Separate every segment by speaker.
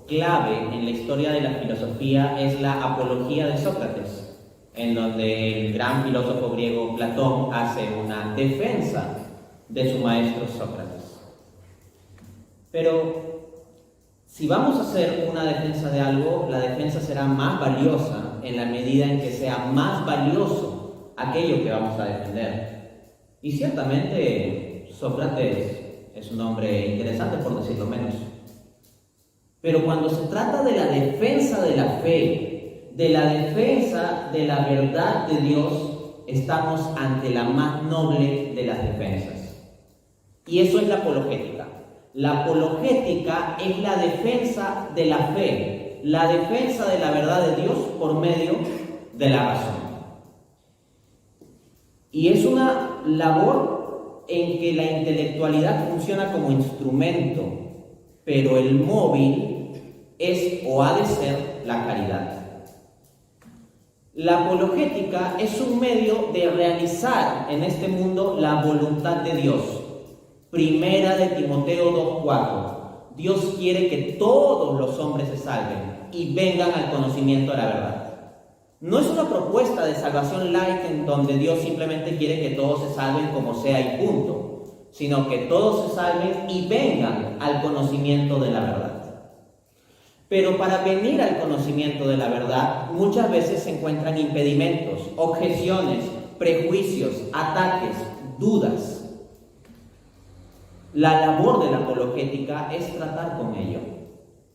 Speaker 1: clave en la historia de la filosofía es la Apología de Sócrates, en donde el gran filósofo griego Platón hace una defensa de su maestro Sócrates. Pero si vamos a hacer una defensa de algo, la defensa será más valiosa en la medida en que sea más valioso aquello que vamos a defender. Y ciertamente Sócrates es un hombre interesante, por decirlo menos. Pero cuando se trata de la defensa de la fe, de la defensa de la verdad de Dios, estamos ante la más noble de las defensas. Y eso es la apologética. La apologética es la defensa de la fe, la defensa de la verdad de Dios por medio de la razón. Y es una labor en que la intelectualidad funciona como instrumento, pero el móvil es o ha de ser la caridad. La apologética es un medio de realizar en este mundo la voluntad de Dios. Primera de Timoteo 2:4. Dios quiere que todos los hombres se salven y vengan al conocimiento de la verdad. No es una propuesta de salvación light en donde Dios simplemente quiere que todos se salven como sea y punto, sino que todos se salven y vengan al conocimiento de la verdad. Pero para venir al conocimiento de la verdad, muchas veces se encuentran impedimentos, objeciones, prejuicios, ataques, dudas. La labor de la apologética es tratar con ello.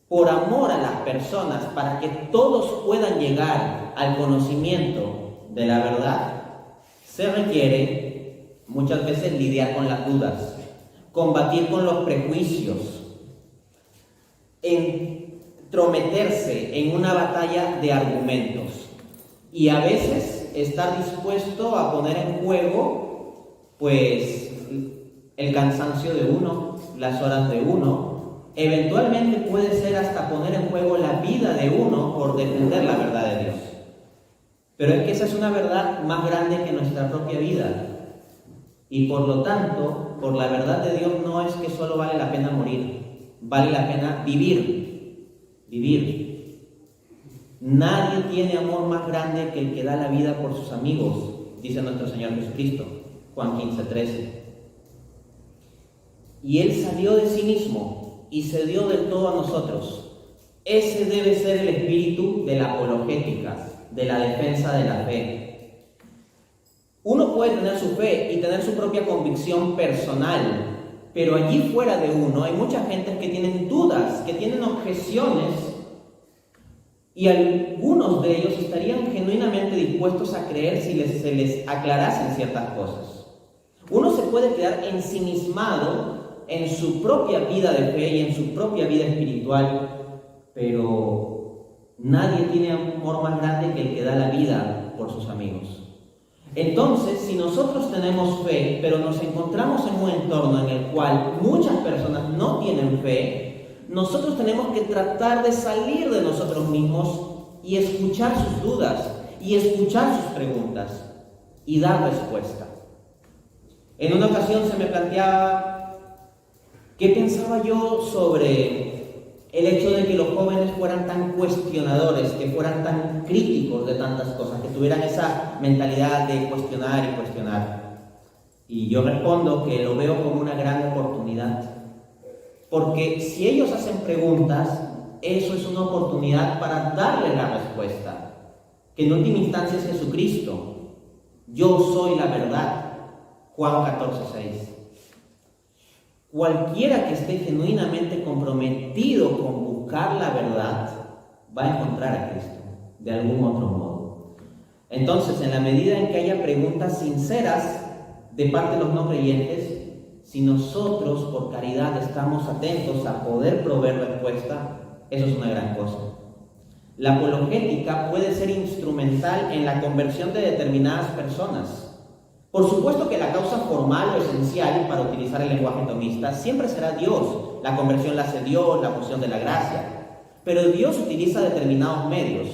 Speaker 1: Por amor a las personas, para que todos puedan llegar al conocimiento de la verdad, se requiere muchas veces lidiar con las dudas, combatir con los prejuicios, entrometerse en una batalla de argumentos y a veces estar dispuesto a poner en juego, pues, el cansancio de uno, las horas de uno, eventualmente puede ser hasta poner en juego la vida de uno por defender la verdad de Dios. Pero es que esa es una verdad más grande que nuestra propia vida. Y por lo tanto, por la verdad de Dios no es que solo vale la pena morir, vale la pena vivir. Nadie tiene amor más grande que el que da la vida por sus amigos, dice nuestro Señor Jesucristo, Juan 15:13. Y Él salió de sí mismo y se dio del todo a nosotros. Ese debe ser el espíritu de la apologética, de la defensa de la fe. Uno puede tener su fe y tener su propia convicción personal, pero allí fuera de uno hay mucha gente que tienen dudas, que tienen objeciones, y algunos de ellos estarían genuinamente dispuestos a creer si se les aclarasen ciertas cosas. Uno se puede quedar ensimismado en su propia vida de fe y en su propia vida espiritual, pero nadie tiene amor más grande que el que da la vida por sus amigos. Entonces, si nosotros tenemos fe, pero nos encontramos en un entorno en el cual muchas personas no tienen fe, nosotros tenemos que tratar de salir de nosotros mismos y escuchar sus dudas, y escuchar sus preguntas, y dar respuesta. En una ocasión se me planteaba ¿qué pensaba yo sobre el hecho de que los jóvenes fueran tan cuestionadores, que fueran tan críticos de tantas cosas, que tuvieran esa mentalidad de cuestionar y cuestionar? Y yo respondo que lo veo como una gran oportunidad, porque si ellos hacen preguntas, eso es una oportunidad para darle la respuesta, que en última instancia es Jesucristo. Yo soy la verdad, Juan 14:6. Cualquiera que esté genuinamente comprometido con buscar la verdad va a encontrar a Cristo de algún otro modo. Entonces, en la medida en que haya preguntas sinceras de parte de los no creyentes, si nosotros por caridad estamos atentos a poder proveer respuesta, eso es una gran cosa. La apologética puede ser instrumental en la conversión de determinadas personas. Por supuesto que la causa formal o esencial, para utilizar el lenguaje tomista, siempre será Dios. La conversión la hace Dios, la función de la gracia. Pero Dios utiliza determinados medios,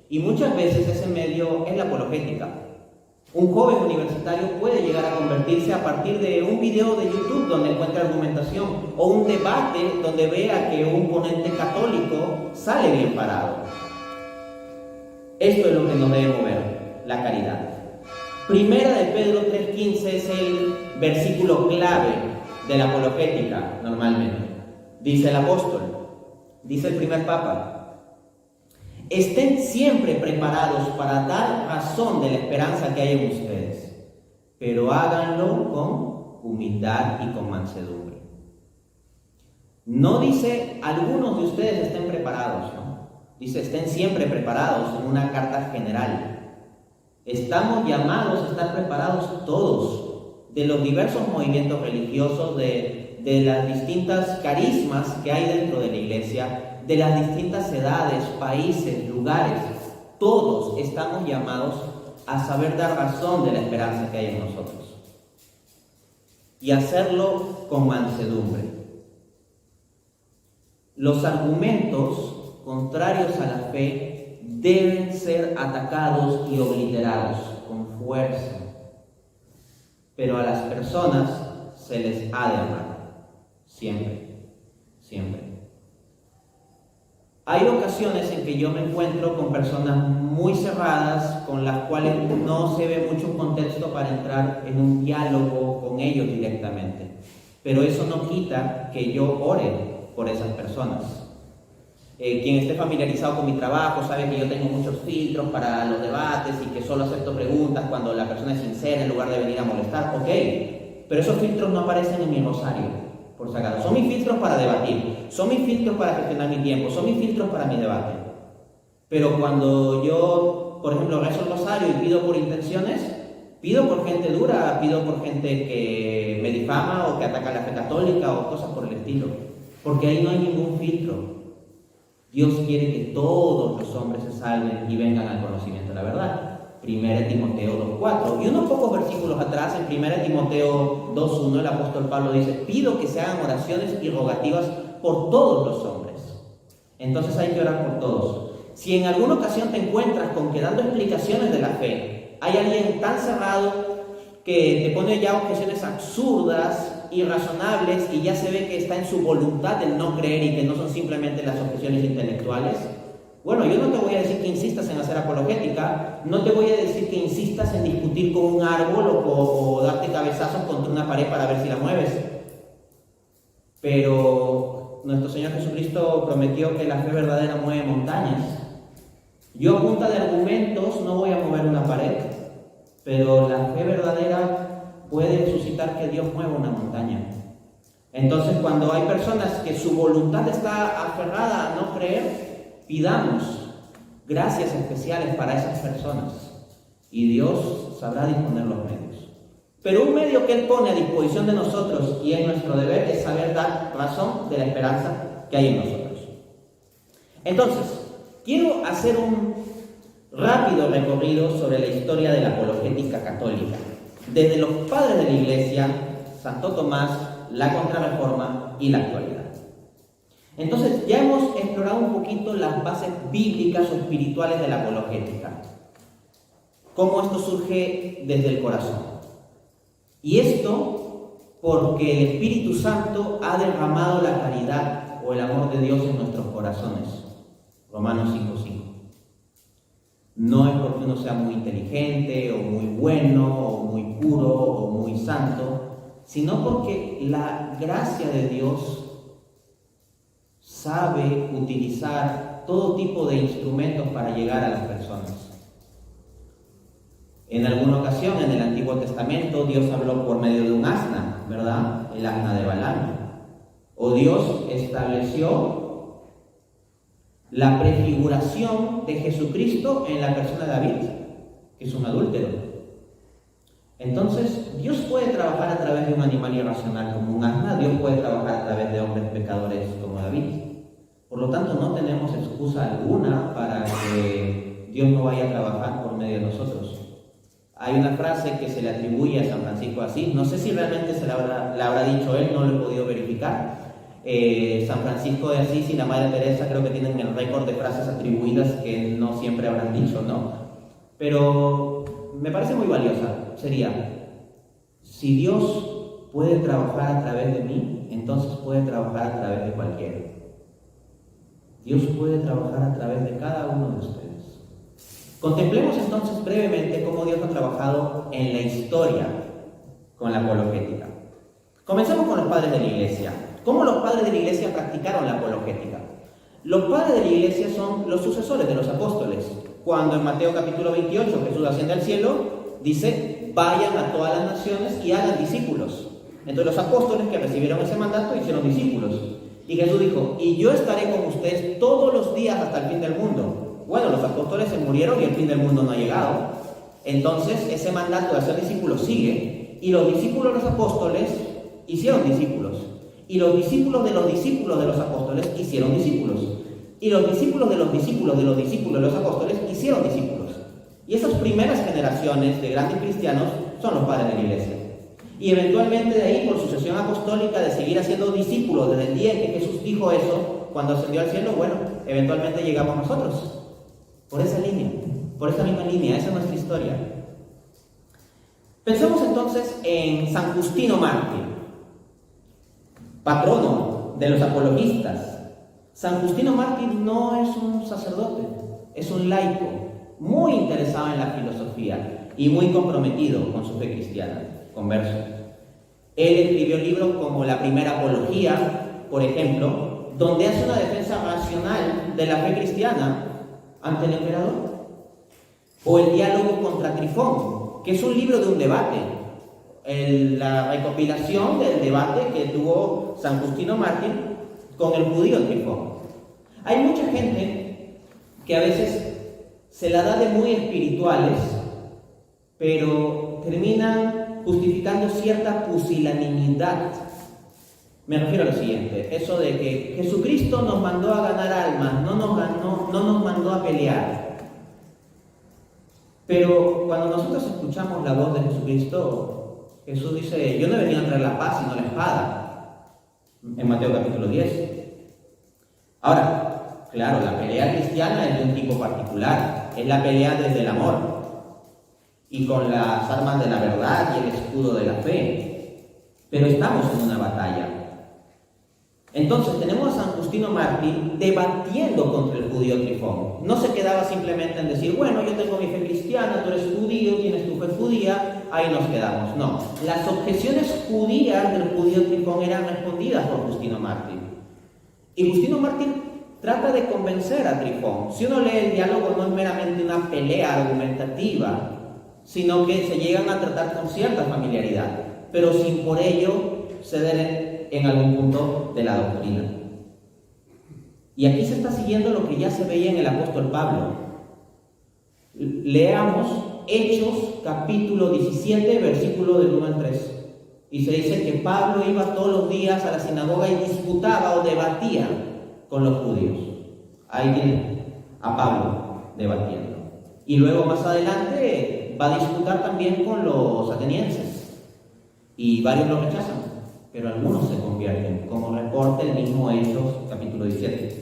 Speaker 1: y muchas veces ese medio es la apologética. Un joven universitario puede llegar a convertirse a partir de un video de YouTube donde encuentra argumentación, o un debate donde vea que un ponente católico sale bien parado. Esto es lo que nos debe mover, la caridad. Primera de Pedro 3:15 es el versículo clave de la apologética normalmente. Dice el apóstol, dice el primer papa: estén siempre preparados para dar razón de la esperanza que hay en ustedes, pero háganlo con humildad y con mansedumbre. No dice algunos de ustedes estén preparados, ¿no? Dice estén siempre preparados en una carta general. Estamos llamados a estar preparados todos, de los diversos movimientos religiosos, de las distintas carismas que hay dentro de la iglesia, de las distintas edades, países, lugares. Todos estamos llamados a saber dar razón de la esperanza que hay en nosotros y hacerlo con mansedumbre. Los argumentos contrarios a la fe deben ser atacados y obliterados con fuerza, pero a las personas se les ha de amar, siempre, siempre. Hay ocasiones en que yo me encuentro con personas muy cerradas, con las cuales no se ve mucho contexto para entrar en un diálogo con ellos directamente, pero eso no quita que yo ore por esas personas. Quien esté familiarizado con mi trabajo sabe que yo tengo muchos filtros para los debates y que solo acepto preguntas cuando la persona es sincera en lugar de venir a molestar. Ok, pero esos filtros no aparecen en mi rosario, por si acaso. Son mis filtros para debatir, son mis filtros para gestionar mi tiempo, son mis filtros para mi debate. Pero cuando yo, por ejemplo, rezo el rosario y pido por intenciones, pido por gente dura, pido por gente que me difama o que ataca la fe católica o cosas por el estilo, porque ahí no hay ningún filtro. Dios quiere que todos los hombres se salven y vengan al conocimiento de la verdad. 1 Timoteo 2:4. Y unos pocos versículos atrás, en 1 Timoteo 2:1, el apóstol Pablo dice: pido que se hagan oraciones y rogativas por todos los hombres. Entonces hay que orar por todos. Si en alguna ocasión te encuentras con que dando explicaciones de la fe hay alguien tan cerrado que te pone ya objeciones absurdas, irrazonables, y ya se ve que está en su voluntad el no creer y que no son simplemente las objeciones intelectuales, bueno, yo no te voy a decir que insistas en hacer apologética, no te voy a decir que insistas en discutir con un árbol o darte cabezazos contra una pared para ver si la mueves. Pero nuestro Señor Jesucristo prometió que la fe verdadera mueve montañas. Yo a punta de argumentos no voy a mover una pared, pero la fe verdadera puede suscitar que Dios mueva una montaña. Entonces, cuando hay personas que su voluntad está aferrada a no creer, pidamos gracias especiales para esas personas y Dios sabrá disponer los medios. Pero un medio que Él pone a disposición de nosotros y es nuestro deber es saber dar razón de la esperanza que hay en nosotros. Entonces, quiero hacer un rápido recorrido sobre la historia de la apologética católica, desde los padres de la Iglesia, Santo Tomás, la Contrarreforma y la actualidad. Entonces, ya hemos explorado un poquito las bases bíblicas o espirituales de la apologética, cómo esto surge desde el corazón. Y esto porque el Espíritu Santo ha derramado la caridad o el amor de Dios en nuestros corazones. Romanos 5:5. No es porque uno sea muy inteligente o muy bueno o muy puro o muy santo, sino porque la gracia de Dios sabe utilizar todo tipo de instrumentos para llegar a las personas. En alguna ocasión en el Antiguo Testamento Dios habló por medio de un asna, ¿verdad? El asna de Balaam. O Dios estableció la prefiguración de Jesucristo en la persona de David, que es un adúltero. Entonces, Dios puede trabajar a través de un animal irracional como un asna, Dios puede trabajar a través de hombres pecadores como David. Por lo tanto, no tenemos excusa alguna para que Dios no vaya a trabajar por medio de nosotros. Hay una frase que se le atribuye a San Francisco de Asís, no sé si realmente se la habrá dicho él, no lo he podido verificar. San Francisco de Asís y la Madre Teresa creo que tienen el récord de frases atribuidas que no siempre habrán dicho, ¿no? Pero me parece muy valiosa, sería: si Dios puede trabajar a través de mí, entonces puede trabajar a través de cualquiera. Dios puede trabajar a través de cada uno de ustedes. Contemplemos entonces brevemente cómo Dios ha trabajado en la historia con la apologética. Comencemos con los padres de la iglesia. ¿Cómo los padres de la iglesia practicaron la apologética? Los padres de la iglesia son los sucesores de los apóstoles. Cuando en Mateo capítulo 28 Jesús asciende al cielo, dice: vayan a todas las naciones y hagan discípulos. Entonces los apóstoles que recibieron ese mandato hicieron discípulos. Y Jesús dijo: y yo estaré con ustedes todos los días hasta el fin del mundo. Bueno, los apóstoles se murieron y el fin del mundo no ha llegado. Entonces ese mandato de hacer discípulos sigue. Y los discípulos de los apóstoles hicieron discípulos. Y los discípulos de los apóstoles hicieron discípulos. Y los discípulos de los discípulos de los discípulos de los apóstoles hicieron discípulos. Y esas primeras generaciones de grandes cristianos son los padres de la iglesia. Y eventualmente de ahí, por sucesión apostólica, de seguir haciendo discípulos desde el día en que Jesús dijo eso, cuando ascendió al cielo, bueno, eventualmente llegamos nosotros. Por esa línea, por esa misma línea, esa es nuestra historia. Pensemos entonces en San Justino Mártir, patrono de los apologistas. San Justino Mártir no es un sacerdote, es un laico, muy interesado en la filosofía y muy comprometido con su fe cristiana, converso. Él escribió libros como La Primera Apología, por ejemplo, donde hace una defensa racional de la fe cristiana ante el emperador. O El Diálogo contra Trifón, que es un libro de un debate, la recopilación del debate que tuvo San Justino Mártir con el judío Trifón. Hay mucha gente que a veces se la da de muy espirituales, pero terminan justificando cierta pusilanimidad. Me refiero a lo siguiente: eso de que Jesucristo nos mandó a ganar almas, no nos mandó a pelear. Pero cuando nosotros escuchamos la voz de Jesucristo, Jesús dice: yo no he venido a traer la paz sino la espada, en Mateo capítulo 10. Ahora, claro, la pelea cristiana es de un tipo particular, es la pelea desde el amor y con las armas de la verdad y el escudo de la fe, pero estamos en una batalla. Entonces tenemos a San Justino Mártir debatiendo contra el judío Trifón. No se quedaba simplemente en decir: bueno, yo tengo mi fe cristiana, tú eres judío, tienes tu fe judía, ahí nos quedamos. No, las objeciones judías del judío Trifón eran respondidas por Justino Mártir. Y Justino Mártir trata de convencer a Trifón. Si uno lee el diálogo, no es meramente una pelea argumentativa, sino que se llegan a tratar con cierta familiaridad, pero sin por ello ceder en algún punto de la doctrina. Y aquí se está siguiendo lo que ya se veía en el apóstol Pablo. Leamos Hechos capítulo 17, versículo del 1 al 3. Y se dice que Pablo iba todos los días a la sinagoga y disputaba o debatía con los judíos. Ahí viene a Pablo debatiendo. Y luego más adelante va a disputar también con los atenienses. Y varios lo rechazan, pero algunos se convierten, como reporta el mismo Hechos capítulo 17.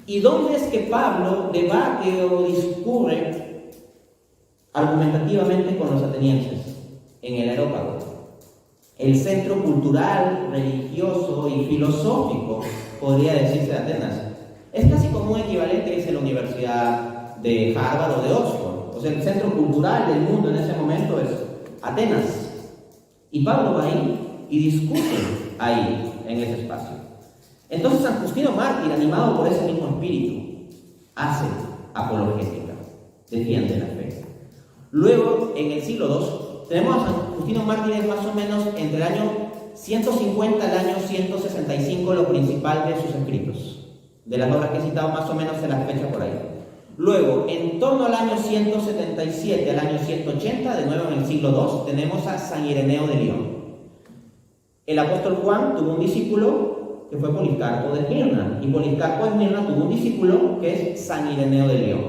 Speaker 1: ¿Y dónde es que Pablo debate o discurre argumentativamente con los atenienses? En el Areópago, el centro cultural, religioso y filosófico, podría decirse, de Atenas. Es casi como un equivalente, dice la Universidad de Harvard o de Oxford. O sea, el centro cultural del mundo en ese momento es Atenas. Y Pablo va ahí y discute ahí, en ese espacio. Entonces San Justino Mártir, animado por ese mismo espíritu, hace apologética, defiende la fe. Luego, en el siglo II, tenemos a San Justino Mártir más o menos entre el año 150 al año 165, lo principal de sus escritos. De las obras que he citado, más o menos se las fecha por ahí. Luego, en torno al año 177 al año 180, de nuevo en el siglo II, tenemos a San Ireneo de León. El apóstol Juan tuvo un discípulo que fue Policarpo de Esmirna, y Policarpo de Esmirna tuvo un discípulo que es San Ireneo de León,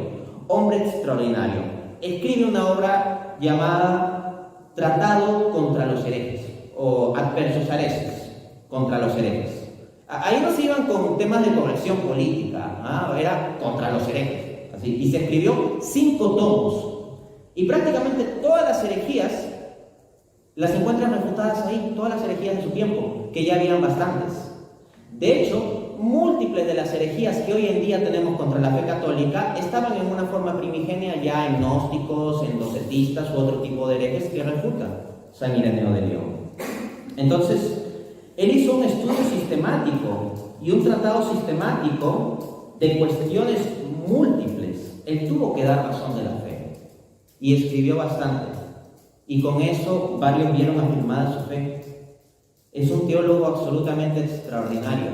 Speaker 1: hombre extraordinario. Escribe una obra llamada Tratado contra los herejes, o Adversus Hereses, contra los herejes. Ahí no se iban con temas de corrección política, era contra los herejes. Así, y se escribió 5 tomos. Y prácticamente todas las herejías las encuentran refutadas ahí, todas las herejías de su tiempo, que ya habían bastantes. De hecho, múltiples de las herejías que hoy en día tenemos contra la fe católica estaban en una forma primigenia ya en gnósticos, en docetistas u otro tipo de herejes que refuta San Ireneo de León. Entonces, él hizo un estudio sistemático y un tratado sistemático de cuestiones múltiples. Él tuvo que dar razón de la fe y escribió bastante. Y con eso varios vieron afirmada su fe. Es un teólogo absolutamente extraordinario.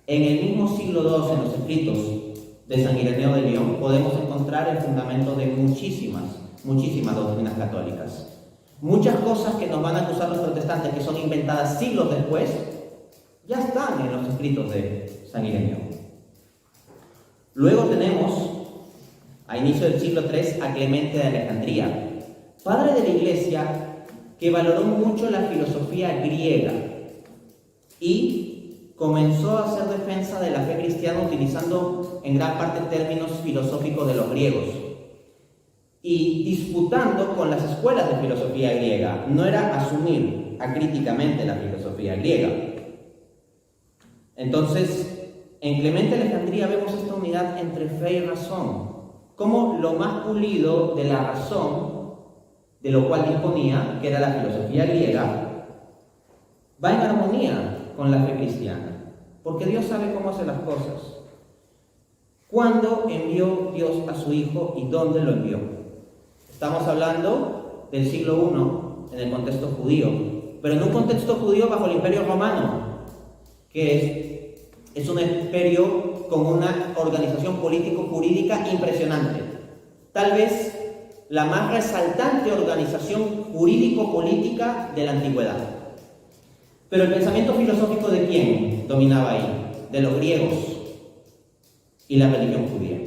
Speaker 1: En el mismo siglo II, en los escritos de San Ireneo de León, podemos encontrar el fundamento de muchísimas doctrinas católicas. Muchas cosas que nos van a acusar los protestantes, que son inventadas siglos después, ya están en los escritos de San Ireneo. Luego tenemos, a inicio del siglo III, a Clemente de Alejandría, padre de la Iglesia, que valoró mucho la filosofía griega y comenzó a hacer defensa de la fe cristiana utilizando en gran parte términos filosóficos de los griegos y disputando con las escuelas de filosofía griega. No era asumir acríticamente la filosofía griega. Entonces, en Clemente de Alejandría vemos esta unidad entre fe y razón, como lo más pulido de la razón de lo cual disponía, que era la filosofía griega, va en armonía con la fe cristiana, porque Dios sabe cómo hacer las cosas. ¿Cuándo envió Dios a su Hijo y dónde lo envió? Estamos hablando del siglo I en el contexto judío, pero en un contexto judío bajo el Imperio Romano, que es un imperio con una organización político-jurídica impresionante. Tal vez la más resaltante organización jurídico-política de la antigüedad. Pero el pensamiento filosófico ¿de quién dominaba ahí? De los griegos y la religión judía.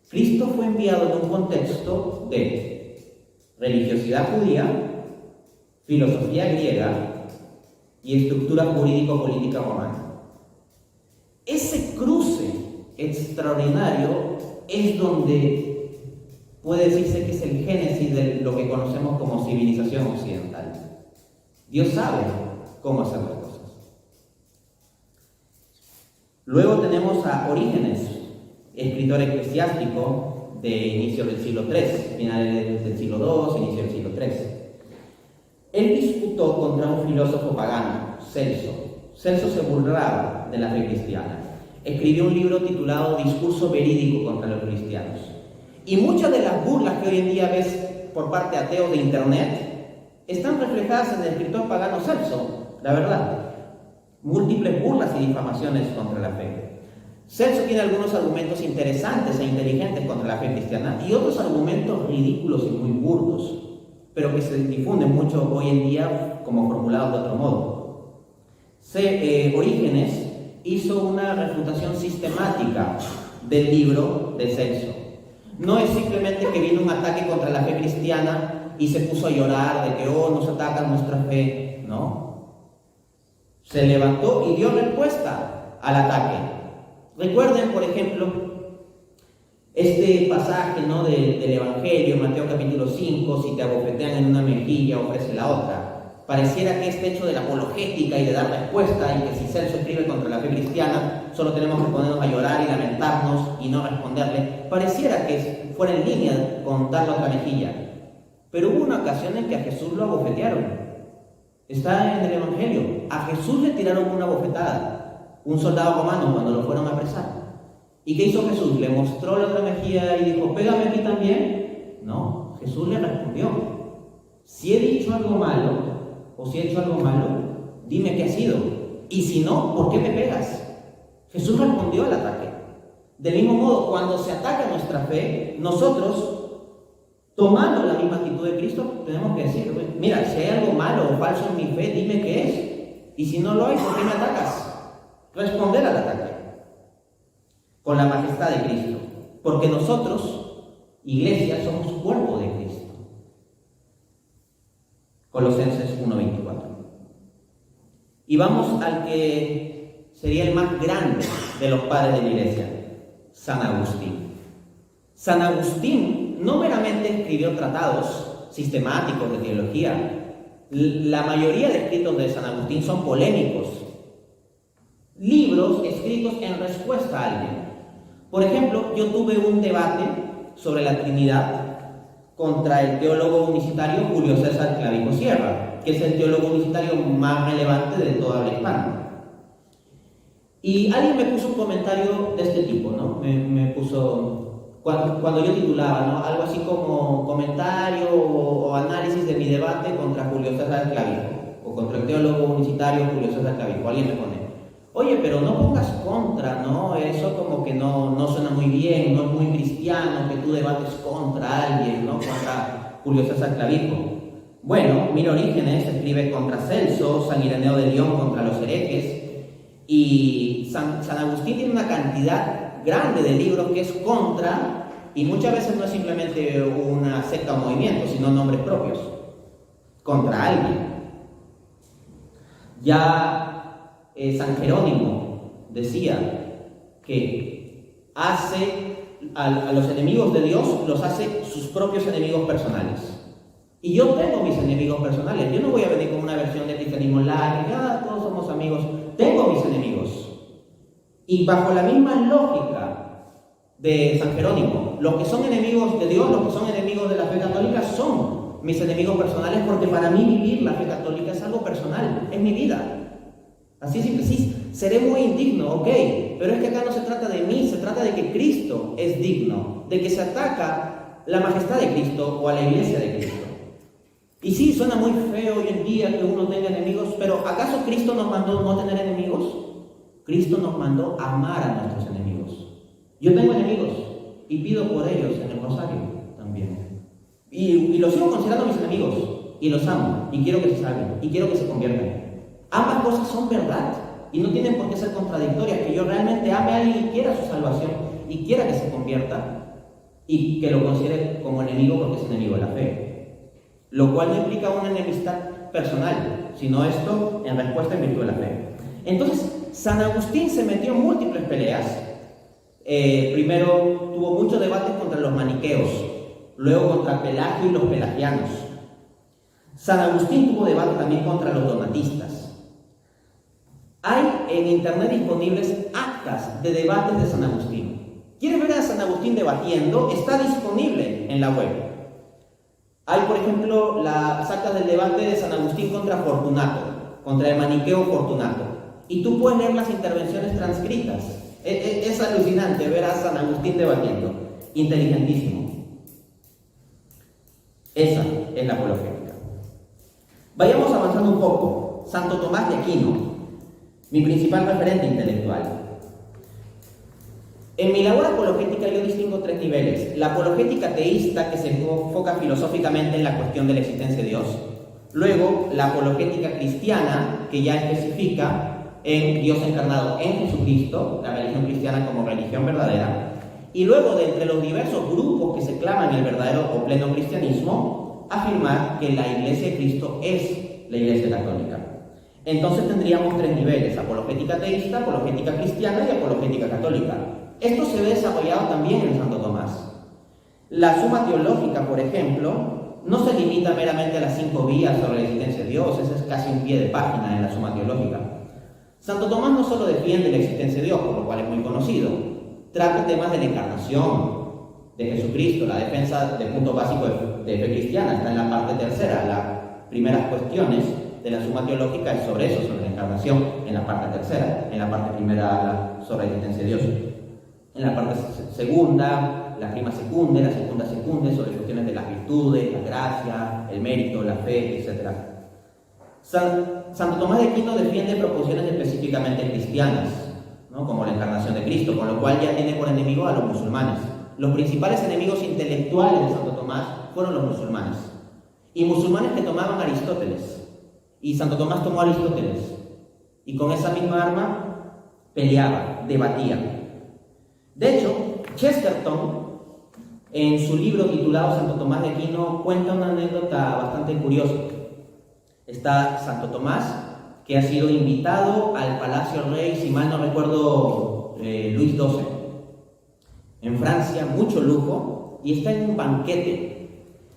Speaker 1: Cristo fue enviado en un contexto de religiosidad judía, filosofía griega y estructura jurídico-política romana. Ese cruce extraordinario es donde puede decirse que es el génesis de lo que conocemos como civilización occidental. Dios sabe cómo hacer las cosas. Luego tenemos a Orígenes, escritor eclesiástico de inicio del siglo III, finales del siglo II, inicio del siglo III. Él disputó contra un filósofo pagano, Celso. Celso se burlaba de la fe cristiana. Escribió un libro titulado Discurso verídico contra los cristianos. Y muchas de las burlas que hoy en día ves por parte de ateos de internet están reflejadas en el escritor pagano Celso, la verdad. Múltiples burlas y difamaciones contra la fe. Celso tiene algunos argumentos interesantes e inteligentes contra la fe cristiana y otros argumentos ridículos y muy burdos, pero que se difunden mucho hoy en día como formulados de otro modo. Orígenes hizo una refutación sistemática del libro de Celso. No es simplemente que vino un ataque contra la fe cristiana y se puso a llorar de que, nos atacan nuestra fe. No. Se levantó y dio respuesta al ataque. Recuerden, por ejemplo, este pasaje, ¿no?, del Evangelio, Mateo capítulo 5, si te abofetean en una mejilla, ofrece la otra. Pareciera que este hecho de la apologética y de dar respuesta, y que si Celso escribe contra la fe cristiana, solo tenemos que ponernos a llorar y lamentarnos y no responderle, pareciera que fuera en línea con dar la otra mejilla. Pero hubo una ocasión en que a Jesús lo abofetearon. Está en el Evangelio. A Jesús le tiraron una bofetada, un soldado romano, cuando lo fueron a apresar. ¿Y qué hizo Jesús? ¿Le mostró la otra mejilla y dijo, pégame aquí también? No, Jesús le respondió, si he dicho algo malo, o si he hecho algo malo, dime qué ha sido. Y si no, ¿por qué me pegas? Jesús respondió al ataque. Del mismo modo, cuando se ataca nuestra fe, nosotros, tomando la misma actitud de Cristo, tenemos que decir, mira, si hay algo malo o falso en mi fe, dime qué es. Y si no lo hay, ¿por qué me atacas? Responder al ataque con la majestad de Cristo. Porque nosotros, iglesia, somos cuerpo de Cristo. Colosenses 1:24. Y vamos al que sería el más grande de los padres de la iglesia, San Agustín. San Agustín no meramente escribió tratados sistemáticos de teología. La mayoría de escritos de San Agustín son polémicos. Libros escritos en respuesta a alguien. Por ejemplo, yo tuve un debate sobre la Trinidad contra el teólogo unicitario Julio César Clavijo Sierra, que es el teólogo unicitario más relevante de toda habla hispana. Y alguien me puso un comentario de este tipo, ¿no? Me puso, cuando yo titulaba, ¿no? Algo así como comentario o análisis de mi debate contra Julio César Clavijo, o contra el teólogo unicitario Julio César Clavijo. Alguien me pone, oye, pero no pongas contra, ¿no? Eso como que no suena muy bien, no es muy cristiano que tú debates contra alguien, ¿no? Contra Julio César Clavijo. Bueno, Mil Orígenes escribe contra Celso, San Ireneo de León contra los herejes, y San Agustín tiene una cantidad grande de libros que es contra, y muchas veces no es simplemente una secta o movimiento, sino nombres propios, contra alguien. Ya San Jerónimo decía que hace a los enemigos de Dios, los hace sus propios enemigos personales. Y yo tengo mis enemigos personales. Yo no voy a venir con una versión de cristianismo light, todos somos amigos. Tengo mis enemigos. Y bajo la misma lógica de San Jerónimo, los que son enemigos de Dios, los que son enemigos de la fe católica son mis enemigos personales, porque para mí vivir la fe católica es algo personal, es mi vida. Así es simple, sí, seré muy indigno, ok, pero es que acá no se trata de mí, se trata de que Cristo es digno, de que se ataca la majestad de Cristo o a la iglesia de Cristo. Y sí, suena muy feo hoy en día que uno tenga enemigos, pero ¿acaso Cristo nos mandó no tener enemigos? Cristo nos mandó amar a nuestros enemigos. Yo tengo enemigos y pido por ellos en el rosario también. Y los sigo considerando mis enemigos y los amo y quiero que se salven y quiero que se conviertan. Ambas cosas son verdad y no tienen por qué ser contradictorias, que yo realmente ame a alguien y quiera su salvación y quiera que se convierta y que lo considere como enemigo porque es enemigo de la fe. Lo cual no implica una enemistad personal, sino esto en respuesta en virtud de la fe. Entonces, San Agustín se metió en múltiples peleas. Primero tuvo muchos debates contra los maniqueos, luego contra Pelagio y los pelagianos. San Agustín tuvo debate también contra los donatistas. Hay en internet disponibles actas de debates de San Agustín. ¿Quieres ver a San Agustín debatiendo? Está disponible en la web. Hay, por ejemplo, las actas del debate de San Agustín contra Fortunato, contra el maniqueo Fortunato. Y tú puedes leer las intervenciones transcritas. Es alucinante ver a San Agustín debatiendo. Inteligentísimo. Esa es la apologética. Vayamos avanzando un poco. Santo Tomás de Aquino, mi principal referente intelectual. En mi labor apologética yo distingo tres niveles. La apologética teísta, que se enfoca filosóficamente en la cuestión de la existencia de Dios. Luego, la apologética cristiana, que ya especifica en Dios encarnado en Jesucristo, la religión cristiana como religión verdadera. Y luego, de entre los diversos grupos que se claman el verdadero o pleno cristianismo, afirmar que la Iglesia de Cristo es la Iglesia católica. Entonces tendríamos tres niveles: apologética teísta, apologética cristiana y apologética católica. Esto se ve desarrollado también en Santo Tomás. La Suma Teológica, por ejemplo, no se limita meramente a las 5 vías sobre la existencia de Dios. Ese es casi un pie de página en la Suma Teológica. Santo Tomás no solo defiende la existencia de Dios, por lo cual es muy conocido, trata temas de la encarnación de Jesucristo. La defensa del punto básico de fe cristiana está en la parte tercera. Las primeras cuestiones de la Suma Teológica es sobre eso, sobre la encarnación, en la parte tercera. En la parte primera, sobre la existencia de Dios. En la parte segunda, la prima secunde, la segunda secunde, sobre cuestiones de las virtudes, la gracia, el mérito, la fe, etc. Santo Tomás de Aquino defiende proposiciones específicamente cristianas, ¿no? Como la encarnación de Cristo, con lo cual ya tiene por enemigo a los musulmanes. Los principales enemigos intelectuales de Santo Tomás fueron los musulmanes. Y musulmanes que tomaban Aristóteles. Y Santo Tomás tomó a Aristóteles. Y con esa misma arma peleaba, debatía. De hecho, Chesterton, en su libro titulado Santo Tomás de Aquino, cuenta una anécdota bastante curiosa. Está Santo Tomás, que ha sido invitado al Palacio Rey, si mal no recuerdo, Luis XII, en Francia, mucho lujo, y está en un banquete,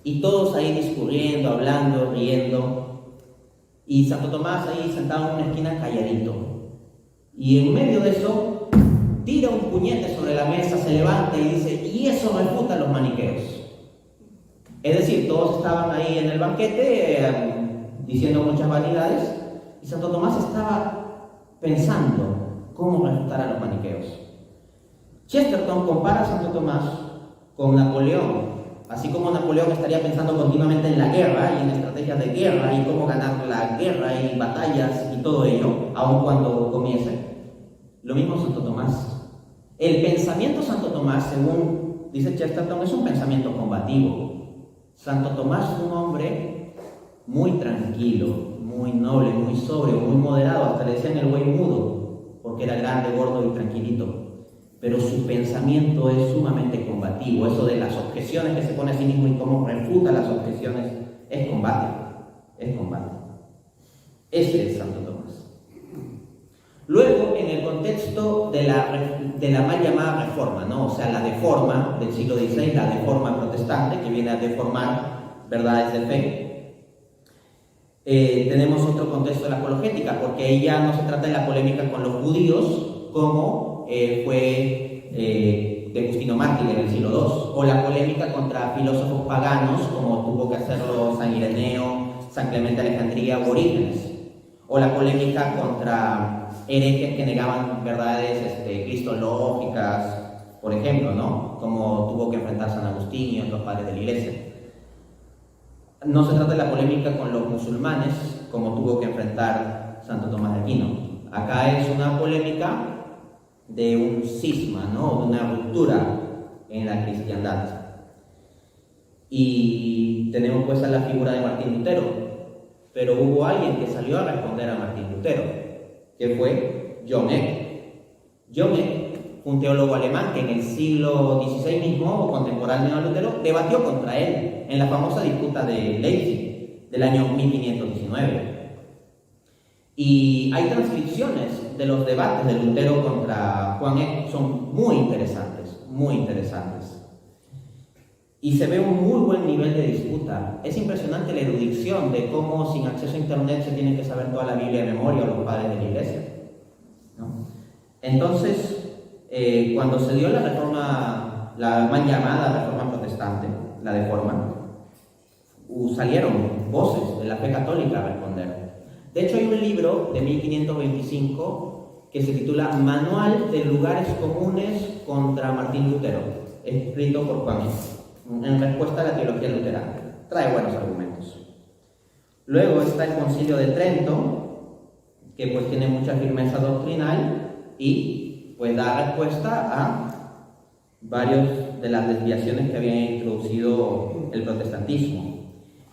Speaker 1: y todos ahí discurriendo, hablando, riendo, y Santo Tomás ahí sentado en una esquina calladito. Y en medio de eso, tira un puñete sobre la mesa, se levanta y dice, y eso refuta a los maniqueos. Es decir, todos estaban ahí en el banquete diciendo muchas vanidades, y Santo Tomás estaba pensando cómo refutar a los maniqueos. Chesterton compara a Santo Tomás con Napoleón, así como Napoleón estaría pensando continuamente en la guerra y en estrategias de guerra y cómo ganar la guerra y batallas y todo ello, aun cuando comience. Lo mismo Santo Tomás. El pensamiento Santo Tomás, según dice Chesterton, es un pensamiento combativo. Santo Tomás fue un hombre muy tranquilo, muy noble, muy sobrio, muy moderado, hasta le decían el güey mudo, porque era grande, gordo y tranquilito. Pero su pensamiento es sumamente combativo. Eso de las objeciones que se pone a sí mismo y cómo refuta las objeciones, es combate, es combate. Ese es Santo Tomás. Luego, en el contexto de la mal llamada Reforma, ¿no? O sea, la Deforma del siglo XVI, la Deforma protestante, que viene a deformar verdades de fe, tenemos otro contexto de la apologética, porque ahí ya no se trata de la polémica con los judíos, como fue de Justino Mártir en el siglo II, o la polémica contra filósofos paganos, como tuvo que hacerlo San Ireneo, San Clemente de Alejandría u Orígenes, o la polémica contra herejes que negaban verdades cristológicas, por ejemplo, ¿no? Como tuvo que enfrentar San Agustín y otros padres de la Iglesia. No se trata de la polémica con los musulmanes, como tuvo que enfrentar Santo Tomás de Aquino. Acá es una polémica de un cisma, ¿no? De una ruptura en la cristiandad. Y tenemos pues a la figura de Martín Lutero, pero hubo alguien que salió a responder a Martín Lutero, que fue John Eck. John Eck, un teólogo alemán que en el siglo XVI mismo, contemporáneo a Lutero, debatió contra él en la famosa disputa de Leipzig del año 1519. Y hay transcripciones de los debates de Lutero contra Juan Eck, son muy interesantes, muy interesantes. Y se ve un muy buen nivel de disputa. Es impresionante la erudición de cómo sin acceso a internet se tiene que saber toda la Biblia de memoria o los padres de la Iglesia, ¿no? Entonces, cuando se dio la reforma, la mal llamada reforma protestante, la Deforma, salieron voces de la fe católica a responder. De hecho, hay un libro de 1525 que se titula Manual de Lugares Comunes contra Martín Lutero, escrito por Juan Eck, en respuesta a la teología luterana. Trae buenos argumentos. Luego está el Concilio de Trento, que pues tiene mucha firmeza doctrinal y pues da respuesta a varias de las desviaciones que había introducido el protestantismo.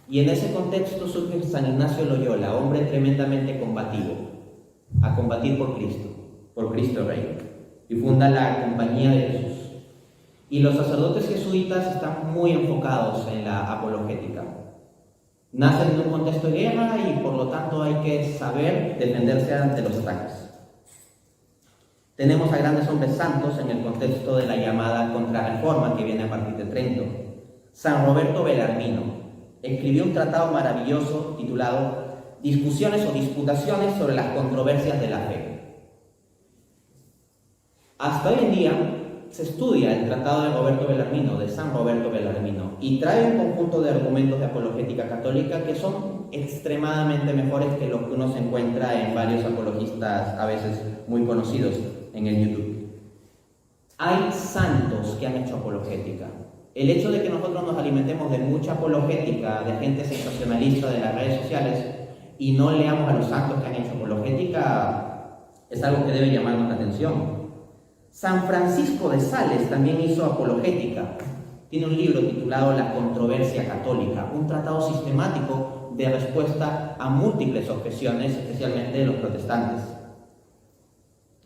Speaker 1: Y en ese contexto surge San Ignacio de Loyola, hombre tremendamente combativo, a combatir por Cristo Rey, y funda la Compañía de Jesús. Y los sacerdotes jesuitas están muy enfocados en la apologética. Nacen en un contexto de guerra y por lo tanto hay que saber defenderse ante los ataques. Tenemos a grandes hombres santos en el contexto de la llamada Contrarreforma que viene a partir de Trento. San Roberto Belarmino escribió un tratado maravilloso titulado Discusiones o disputaciones sobre las controversias de la fe. Hasta hoy en día se estudia el tratado de Roberto Belarmino, de San Roberto Belarmino, y trae un conjunto de argumentos de apologética católica que son extremadamente mejores que los que uno se encuentra en varios apologistas a veces muy conocidos en el YouTube. Hay santos que han hecho apologética. El hecho de que nosotros nos alimentemos de mucha apologética de gente sensacionalista de las redes sociales y no leamos a los santos que han hecho apologética es algo que debe llamarnos la atención. San Francisco de Sales también hizo apologética. Tiene un libro titulado La controversia católica, un tratado sistemático de respuesta a múltiples objeciones, especialmente de los protestantes.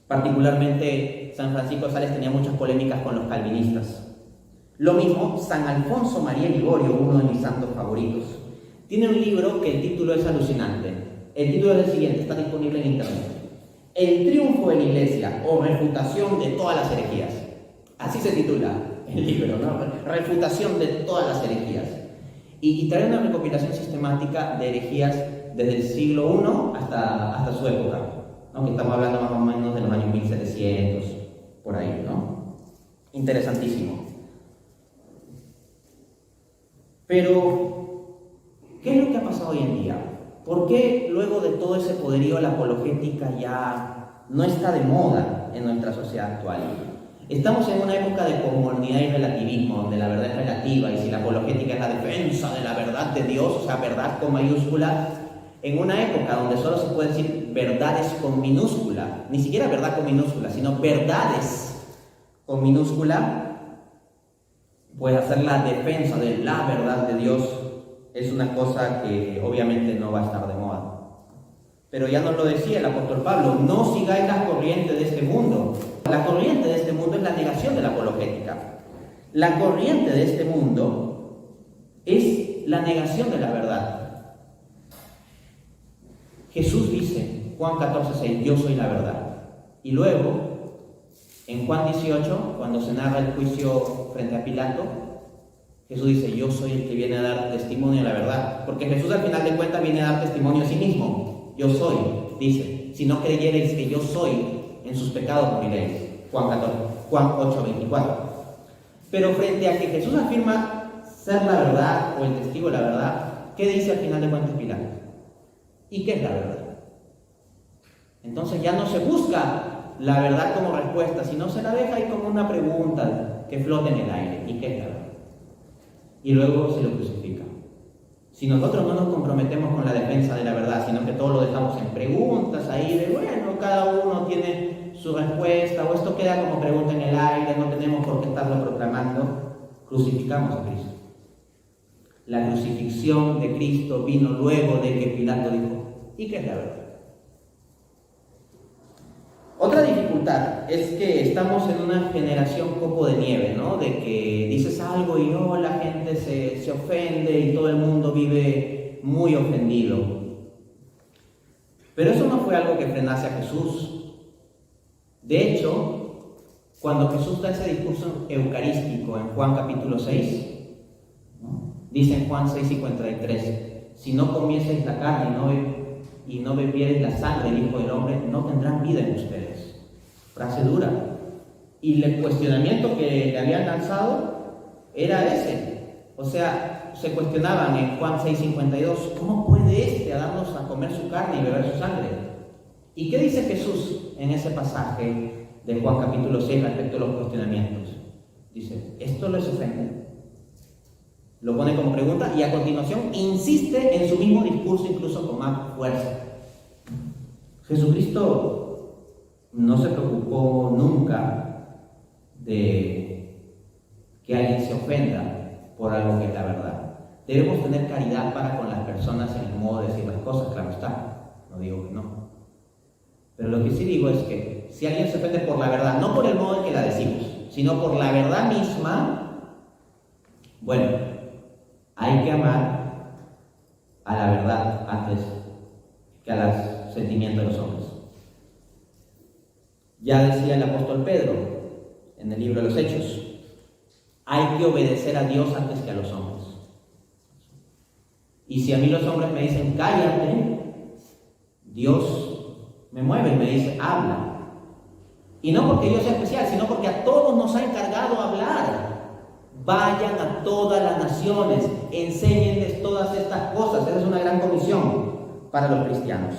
Speaker 1: Particularmente, San Francisco de Sales tenía muchas polémicas con los calvinistas. Lo mismo, San Alfonso María Ligorio, uno de mis santos favoritos. Tiene un libro que el título es alucinante. El título es el siguiente, está disponible en internet. El triunfo de la Iglesia o refutación de todas las herejías. Así se titula. el libro, ¿no? Refutación de todas las herejías. Y trae una recopilación sistemática de herejías desde el siglo I hasta su época, ¿no? Que estamos hablando más o menos de los años 1700, por ahí, ¿no? Interesantísimo. Pero, ¿qué es lo que ha pasado hoy en día? ¿Por qué luego de todo ese poderío la apologética ya no está de moda en nuestra sociedad actual? Estamos en una época de posmodernidad y relativismo, donde la verdad es relativa, y si la apologética es la defensa de la verdad de Dios, o sea, verdad con mayúscula, en una época donde solo se puede decir verdades con minúscula, ni siquiera verdad con minúscula, sino verdades con minúscula, pues hacer la defensa de la verdad de Dios es una cosa que obviamente no va a estar de moda. Pero ya nos lo decía el apóstol Pablo, no sigáis las corrientes de este mundo. La corriente de este mundo es la negación de la apologética. La corriente de este mundo es la negación de la verdad. Jesús dice, Juan 14:6, yo soy la verdad. Y luego, en Juan 18, cuando se narra el juicio frente a Pilato, Jesús dice, yo soy el que viene a dar testimonio de la verdad. Porque Jesús al final de cuentas viene a dar testimonio a sí mismo. Yo soy, dice, si no creyereis que yo soy, en sus pecados moriréis. Juan 8:24. Pero frente a que Jesús afirma ser la verdad o el testigo de la verdad, ¿qué dice al final de cuentas Pilato? ¿Y qué es la verdad? Entonces ya no se busca la verdad como respuesta, sino se la deja ahí como una pregunta que flota en el aire. ¿Y qué es la verdad? Y luego se lo crucifica. Si nosotros no nos comprometemos con la defensa de la verdad, sino que todo lo dejamos en preguntas ahí de, bueno, cada uno tiene su respuesta, o esto queda como pregunta en el aire, no tenemos por qué estarlo proclamando, crucificamos a Cristo. La crucifixión de Cristo vino luego de que Pilato dijo, ¿y qué es la verdad? Otra dificultad es que estamos en una generación copo de nieve, ¿no? De que dices algo y la gente se ofende y todo el mundo vive muy ofendido. Pero eso no fue algo que frenase a Jesús. De hecho, cuando Jesús da ese discurso eucarístico en Juan capítulo 6, ¿no? Dice en Juan 6:53, si no comieseis la carne y no bebiereis la sangre del Hijo del Hombre, no tendrán vida en ustedes. Frase dura. Y el cuestionamiento que le habían lanzado era ese. O sea, se cuestionaban en Juan 6:52, ¿cómo puede darnos a comer su carne y beber su sangre? ¿Y qué dice Jesús en ese pasaje de Juan capítulo 6 respecto a los cuestionamientos? Dice, ¿esto les ofende? Lo pone como pregunta y a continuación insiste en su mismo discurso, incluso con más fuerza. Jesucristo no se preocupó nunca de que alguien se ofenda por algo que es la verdad. Debemos tener caridad para con las personas en el modo de decir las cosas, claro está, no digo que no. Pero lo que sí digo es que si alguien se ofende por la verdad, no por el modo en que la decimos, sino por la verdad misma, bueno, hay que amar a la verdad antes que a los sentimientos de los hombres. Ya decía el apóstol Pedro en el libro de los Hechos, hay que obedecer a Dios antes que a los hombres. Y si a mí los hombres me dicen cállate, Dios me mueve y me dice habla. Y no porque yo sea especial, sino porque a todos nos ha encargado hablar. Vayan a todas las naciones, enséñenles todas estas cosas. Esa es una gran comisión para los cristianos.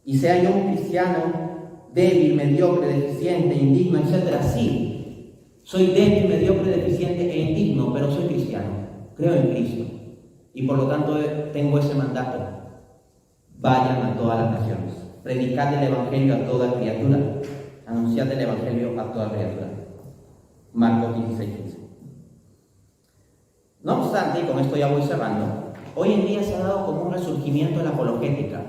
Speaker 1: Y sea yo un cristiano débil, mediocre, deficiente, indigno, etc. Sí, soy débil, mediocre, deficiente e indigno, pero soy cristiano, creo en Cristo. Y por lo tanto tengo ese mandato. Vayan a todas las naciones, predicad el Evangelio a toda criatura, anunciad el Evangelio a toda criatura. Marcos 16:15. No obstante, y con esto ya voy cerrando, hoy en día se ha dado como un resurgimiento de la apologética,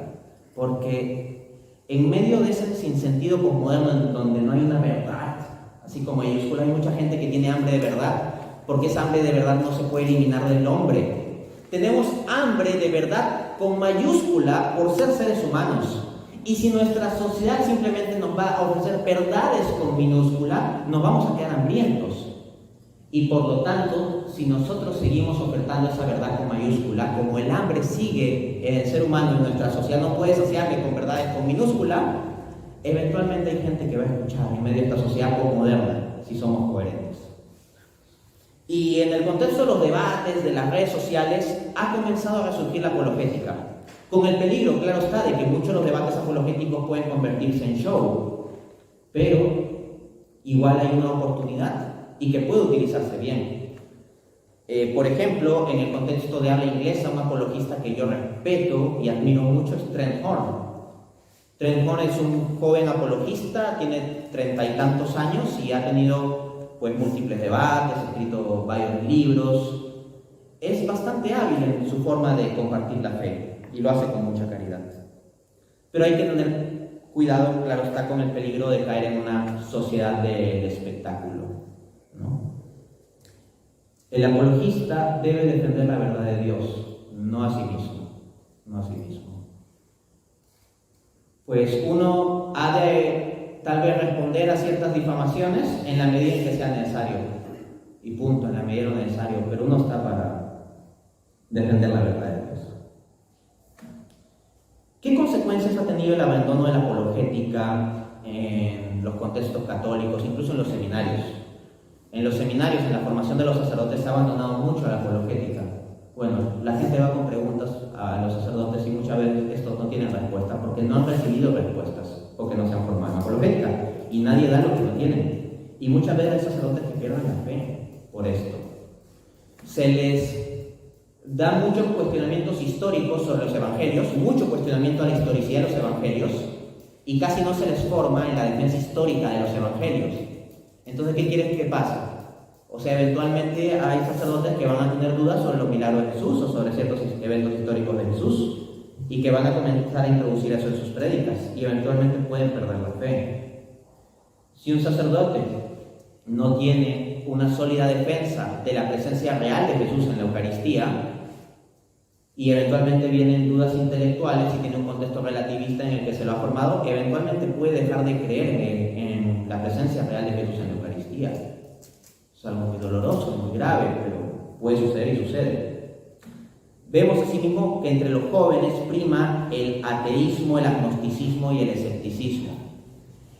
Speaker 1: porque en medio de ese sinsentido posmoderno en donde no hay una verdad, así como mayúscula, hay mucha gente que tiene hambre de verdad, porque esa hambre de verdad no se puede eliminar del hombre. Tenemos hambre de verdad con mayúscula por ser seres humanos. Y si nuestra sociedad simplemente nos va a ofrecer verdades con minúscula, nos vamos a quedar hambrientos. Y por lo tanto, si nosotros seguimos ofertando esa verdad con mayúscula, como el hambre sigue en el ser humano y nuestra sociedad no puede saciarle con verdades con minúscula, eventualmente hay gente que va a escuchar en medio de esta sociedad postmoderna, si somos coherentes. Y en el contexto de los debates, de las redes sociales, ha comenzado a resurgir la apologética, con el peligro, claro está, de que muchos de los debates apologéticos pueden convertirse en show, pero igual hay una oportunidad y que puede utilizarse bien. Por ejemplo, en el contexto de habla inglesa, un apologista que yo respeto y admiro mucho es Trent Horn. Trent Horn es un joven apologista, tiene 30 y tantos años y ha tenido pues múltiples debates, ha escrito varios libros. Es bastante hábil en su forma de compartir la fe y lo hace con mucha caridad. Pero hay que tener cuidado, claro está, con el peligro de caer en una sociedad de espectáculo, ¿no? El apologista debe defender la verdad de Dios, no a sí mismo, no a sí mismo. Pues uno ha de tal vez responder a ciertas difamaciones en la medida en que sea necesario, y punto, en la medida de lo necesario, pero uno está para defender la verdad de Dios. ¿Qué consecuencias ha tenido el abandono de la apologética en los contextos católicos, incluso en los seminarios? En los seminarios, en la formación de los sacerdotes, se ha abandonado mucho la apologética. Bueno, la gente va con preguntas a los sacerdotes y muchas veces estos no tienen respuesta porque no han recibido respuestas, porque no se han formado en apologética y nadie da lo que no tienen. Y muchas veces hay sacerdotes que pierden la fe por esto. Se les da muchos cuestionamientos históricos sobre los evangelios, mucho cuestionamiento a la historicidad de los evangelios, y casi no se les forma en la defensa histórica de los evangelios. Entonces, ¿qué quieren que pase? O sea, eventualmente hay sacerdotes que van a tener dudas sobre los milagros de Jesús o sobre ciertos eventos históricos de Jesús y que van a comenzar a introducir eso en sus prédicas y eventualmente pueden perder la fe. Si un sacerdote no tiene una sólida defensa de la presencia real de Jesús en la Eucaristía y eventualmente vienen dudas intelectuales y tiene un contexto relativista en el que se lo ha formado, eventualmente puede dejar de creer en la presencia real de Jesús en la Eucaristía. Es algo muy doloroso, muy grave, pero puede suceder y sucede. Vemos asimismo que entre los jóvenes prima el ateísmo, el agnosticismo y el escepticismo.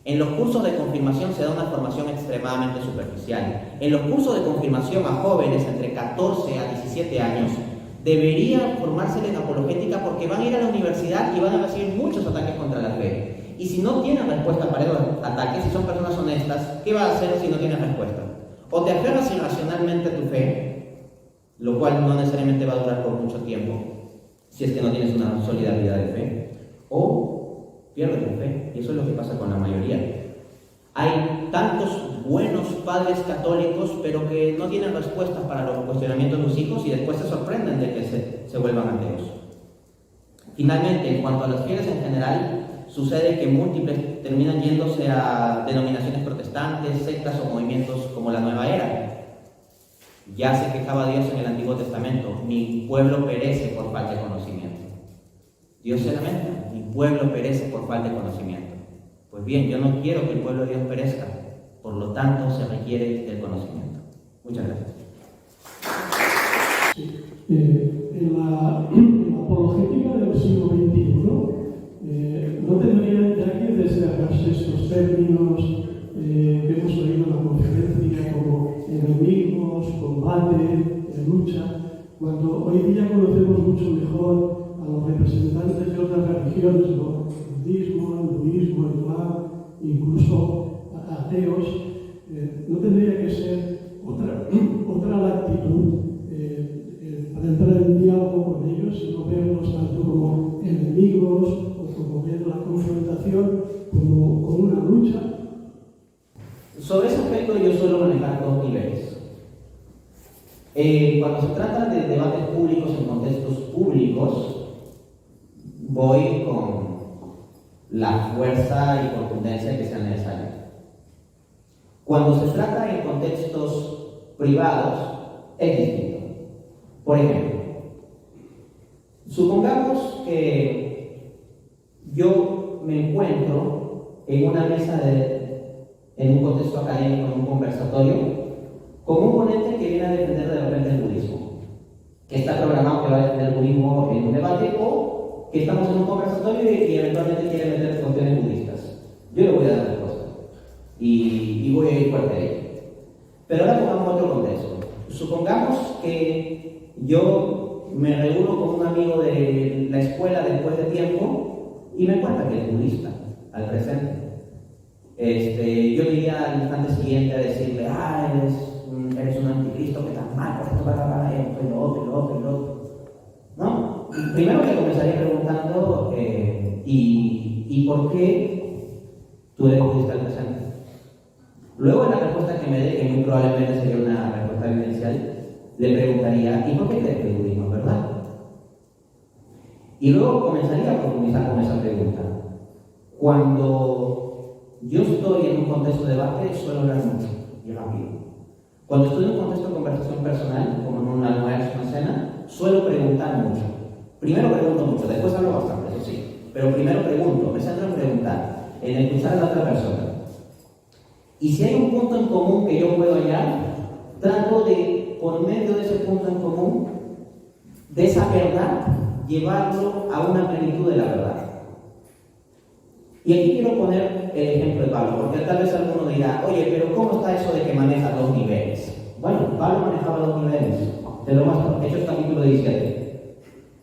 Speaker 1: En los cursos de confirmación se da una formación extremadamente superficial. En los cursos de confirmación a jóvenes entre 14 a 17 años debería formársele en apologética porque van a ir a la universidad y van a recibir muchos ataques contra la fe. Y si no tienen respuesta para esos ataques, si son personas honestas, ¿qué va a hacer si no tienen respuesta? O te aferras irracionalmente a tu fe, lo cual no necesariamente va a durar por mucho tiempo, si es que no tienes una sólida vida de fe, o pierdes la fe, y eso es lo que pasa con la mayoría. Hay tantos buenos padres católicos, pero que no tienen respuestas para los cuestionamientos de sus hijos y después se sorprenden de que se vuelvan ateos. Finalmente, en cuanto a los fieles en general, sucede que múltiples terminan yéndose a denominaciones protestantes, sectas o movimientos como la Nueva Era. Ya se quejaba Dios en el Antiguo Testamento: mi pueblo perece por falta de conocimiento. Dios se lamenta: mi pueblo perece por falta de conocimiento. Pues bien, yo no quiero que el pueblo de Dios perezca, por lo tanto se requiere del conocimiento. Muchas gracias.
Speaker 2: Sí. En la apologética del siglo XXI no tendrían ya que desgarrarse estos términos que hemos oído en la conferencia como enemigos, combate, lucha, cuando hoy día conocemos mucho mejor a los representantes de otras religiones, ¿no? El budismo, el hinduismo, el islam, incluso ateos. No tendría que ser otra la actitud para entrar en diálogo con ellos, sino verlos tanto como enemigos o como ver la confrontación como una lucha.
Speaker 1: Sobre ese aspecto yo suelo manejar dos niveles. Cuando se trata de debates públicos en contextos públicos, voy con la fuerza y contundencia que sea necesaria. Cuando se trata en contextos privados, es distinto. Por ejemplo, supongamos que yo me encuentro en una mesa en un contexto académico, en un conversatorio, como un ponente que viene a defender de repente el budismo, que está programado que va a defender el budismo en un debate, o que estamos en un conversatorio y eventualmente quiere meter cuestiones budistas. Yo le voy a dar respuesta y voy a ir fuerte ahí. Pero ahora pongamos otro contexto. Supongamos que yo me reúno con un amigo de la escuela después de tiempo y me cuenta que es budista al presente. Yo iría al instante siguiente a decirle, eres un anticristo, que estás mal, por esto, esto, y lo otro, y lo otro, y lo otro. ¿No? Primero le comenzaría preguntando, ¿y por qué tú eres budista al presente? Luego, en la respuesta que me dé, que muy probablemente sería una respuesta evidencial, le preguntaría, ¿y por qué crees que el budismo es verdad? Y luego comenzaría a profundizar con esa pregunta. Cuando yo estoy en un contexto de debate, suelo hablar mucho y rápido. Cuando estoy en un contexto de conversación personal, como en un almuerzo, una cena, suelo preguntar mucho. Primero pregunto mucho, después hablo bastante, eso sí. Pero primero pregunto, me centro en preguntar, en escuchar a la otra persona. Y si hay un punto en común que yo puedo hallar, trato de, por medio de ese punto en común, de esa verdad, llevarlo a una plenitud de la verdad. Y aquí quiero poner el ejemplo de Pablo, porque tal vez alguno dirá, oye, pero ¿cómo está eso de que maneja dos niveles? Bueno, Pablo manejaba dos niveles. Te lo muestro, Hechos capítulo 17.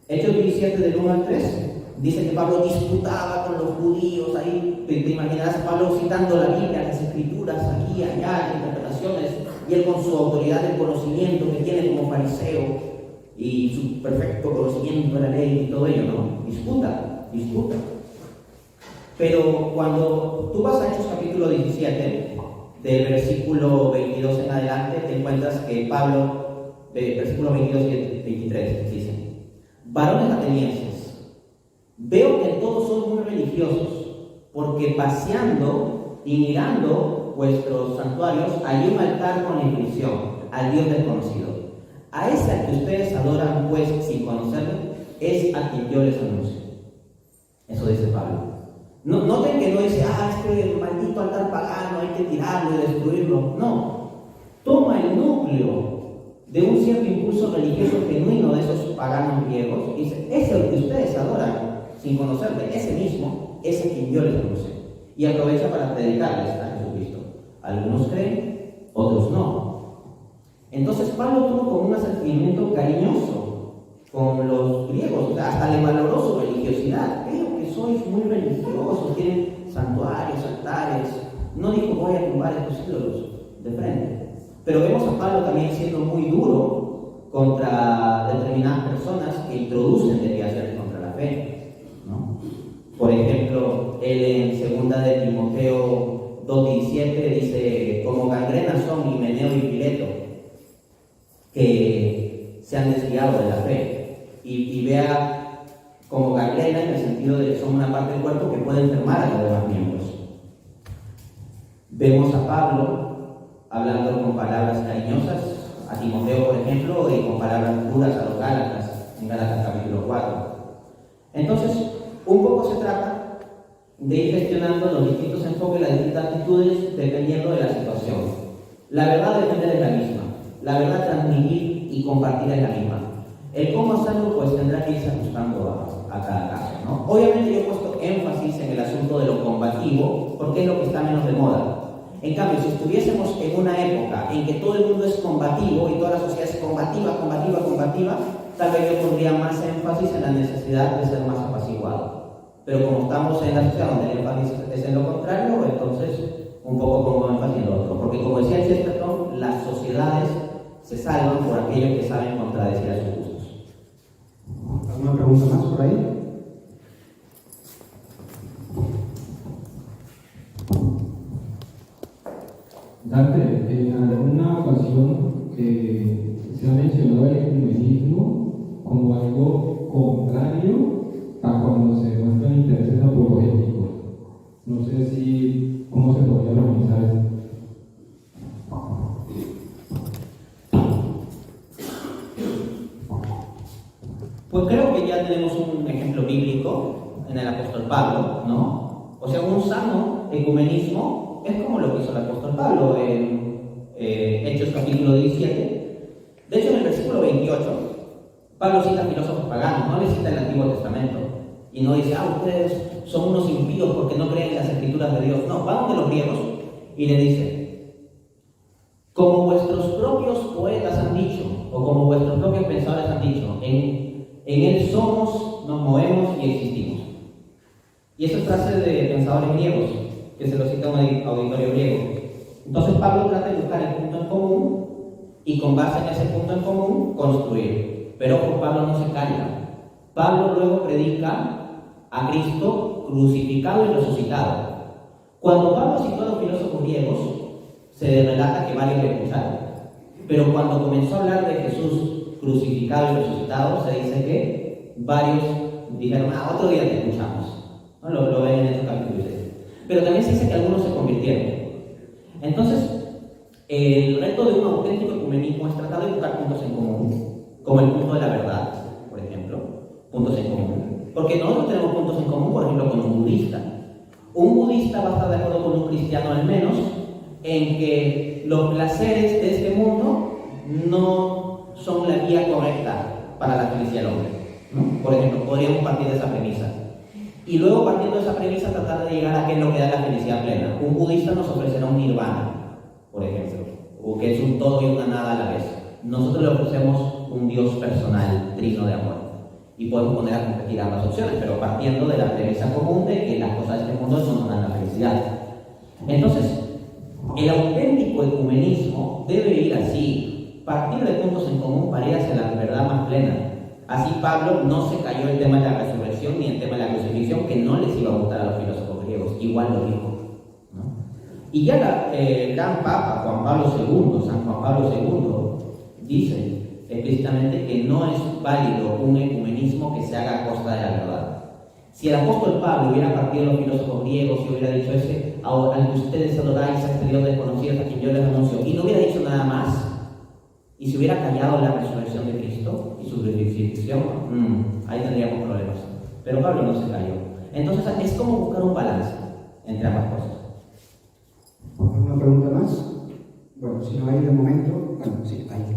Speaker 1: Hechos 17 del 1 al 3. Dice que Pablo disputaba con los judíos, ahí te imaginarás Pablo citando la Biblia, las escrituras, aquí, allá, interpretaciones, y él con su autoridad de conocimiento que tiene como fariseo, y su perfecto conocimiento de la ley y todo ello, ¿no? Disputa. Pero cuando tú vas a Hechos capítulo 17, del versículo 22 en adelante, te encuentras que Pablo, versículo 22 y 23, dice, varones atenienses, veo que todos son muy religiosos, porque paseando y mirando vuestros santuarios, hay un altar con la inscripción, al Dios desconocido. A ese al que ustedes adoran, pues, sin conocerlo, es a quien yo les anuncio. Eso dice Pablo. Noten que no dice, este maldito altar pagano, hay que tirarlo y destruirlo. No. Toma el núcleo de un cierto impulso religioso genuino de esos paganos griegos y dice, ese es el que ustedes adoran, sin conocerle, ese mismo es el que yo les anuncio. Y aprovecha para predicarles a Jesucristo. Algunos creen, otros no. Entonces Pablo tuvo como un acercamiento cariñoso con los griegos, o sea, hasta le valoró su religiosidad. Veo que sois muy religiosos, tienen santuarios, altares. No dijo, voy a tumbar estos ídolos de frente. Pero vemos a Pablo también siendo muy duro contra determinadas personas que introducen desviaciones contra la fe, ¿no? Por ejemplo, él en 2 de Timoteo 2:17 dice, como gangrenas son Himeneo y Fileto, que se han desviado de la fe. Y vea como gangrena en el sentido de que son una parte del cuerpo que puede enfermar a los demás miembros. Vemos a Pablo hablando con palabras cariñosas a Timoteo, por ejemplo, y con palabras duras a los Gálatas, en Gálatas capítulo 4. Entonces, un poco se trata de ir gestionando los distintos enfoques, las distintas actitudes, dependiendo de la situación. La verdad defender es la misma, la verdad transmitir y compartir es la misma. El cómo hacerlo, pues tendrá que irse ajustando a cada caso, ¿no? Obviamente yo he puesto énfasis en el asunto de lo combativo, porque es lo que está menos de moda. En cambio, si estuviésemos en una época en que todo el mundo es combativo y toda la sociedad es combativa, tal vez yo pondría más énfasis en la necesidad de ser más apaciguado. Pero como estamos en la sociedad donde el énfasis es en lo contrario, entonces un poco pongo énfasis en lo otro. Porque como decía Chesterton, las sociedades se salvan por aquellos que saben contradecir a sus gustos.
Speaker 3: ¿Alguna pregunta más por ahí?
Speaker 4: Dante, en alguna ocasión se ha mencionado el ecumenismo como algo contrario a cuando se muestran intereses apologéticos. No sé cómo se podría organizar eso.
Speaker 1: Pues creo que ya tenemos un ejemplo bíblico en el apóstol Pablo, ¿no? O sea, un sano ecumenismo es como lo que hizo el apóstol Pablo. Hechos capítulo 17. De hecho, en el versículo 28, Pablo cita filósofos paganos, no le cita el Antiguo Testamento. Y no dice, ustedes son unos impíos porque no creen en las escrituras de Dios. No, va donde los griegos y le dice, como vuestros propios poetas han dicho, o como vuestros propios pensadores han dicho, en él somos, nos movemos y existimos. Y esa es frase de pensadores griegos, que se lo cita un auditorio griego. Entonces Pablo trata de buscar el punto en común y con base en ese punto en común construir. Pero ojo, Pablo no se calla. Pablo luego predica a Cristo crucificado y resucitado. Cuando Pablo citó a los filósofos griegos, se relata que varios le escucharon. Pero cuando comenzó a hablar de Jesús crucificado y resucitado, se dice que varios dijeron, otro día te escuchamos. ¿No? Lo ven en estos capítulos. Pero también se dice que algunos se convirtieron. Entonces, el reto de un auténtico ecumenismo es tratar de buscar puntos en común, como el punto de la verdad, por ejemplo, puntos en común. Porque nosotros tenemos puntos en común, por ejemplo, con un budista. Un budista va a estar de acuerdo con un cristiano al menos en que los placeres de este mundo no son la guía correcta para la felicidad del hombre, ¿no? Por ejemplo, podríamos partir de esa premisa. Y luego, partiendo de esa premisa, tratar de llegar a qué es lo que da la felicidad plena. Un budista nos ofrecerá un nirvana, por ejemplo, o que es un todo y una nada a la vez. Nosotros le ofrecemos un Dios personal, trino de amor. Y podemos poner a competir ambas opciones, pero partiendo de la premisa común de que las cosas de este mundo no nos dan la felicidad. Entonces, el auténtico ecumenismo debe ir así, partir de puntos en común para ir hacia la verdad más plena. Así Pablo no se cayó el tema de la resurrección ni el tema de la crucifixión, que no les iba a gustar a los filósofos griegos, igual lo dijo, ¿no? Y ya el gran Papa Juan Pablo II, San Juan Pablo II, dice explícitamente que no es válido un ecumenismo que se haga a costa de la verdad. Si el apóstol Pablo hubiera partido de los filósofos griegos y hubiera dicho al que ustedes adoráis a este Dios desconocido a quien yo les anuncio, y no hubiera dicho nada más, y se hubiera callado la resurrección de Cristo y su crucifixión, ahí tendríamos problemas. Pero Pablo no se cayó. Entonces es como buscar un balance entre ambas cosas.
Speaker 3: ¿Alguna pregunta más? Bueno, si no hay de momento, bueno, sí, hay.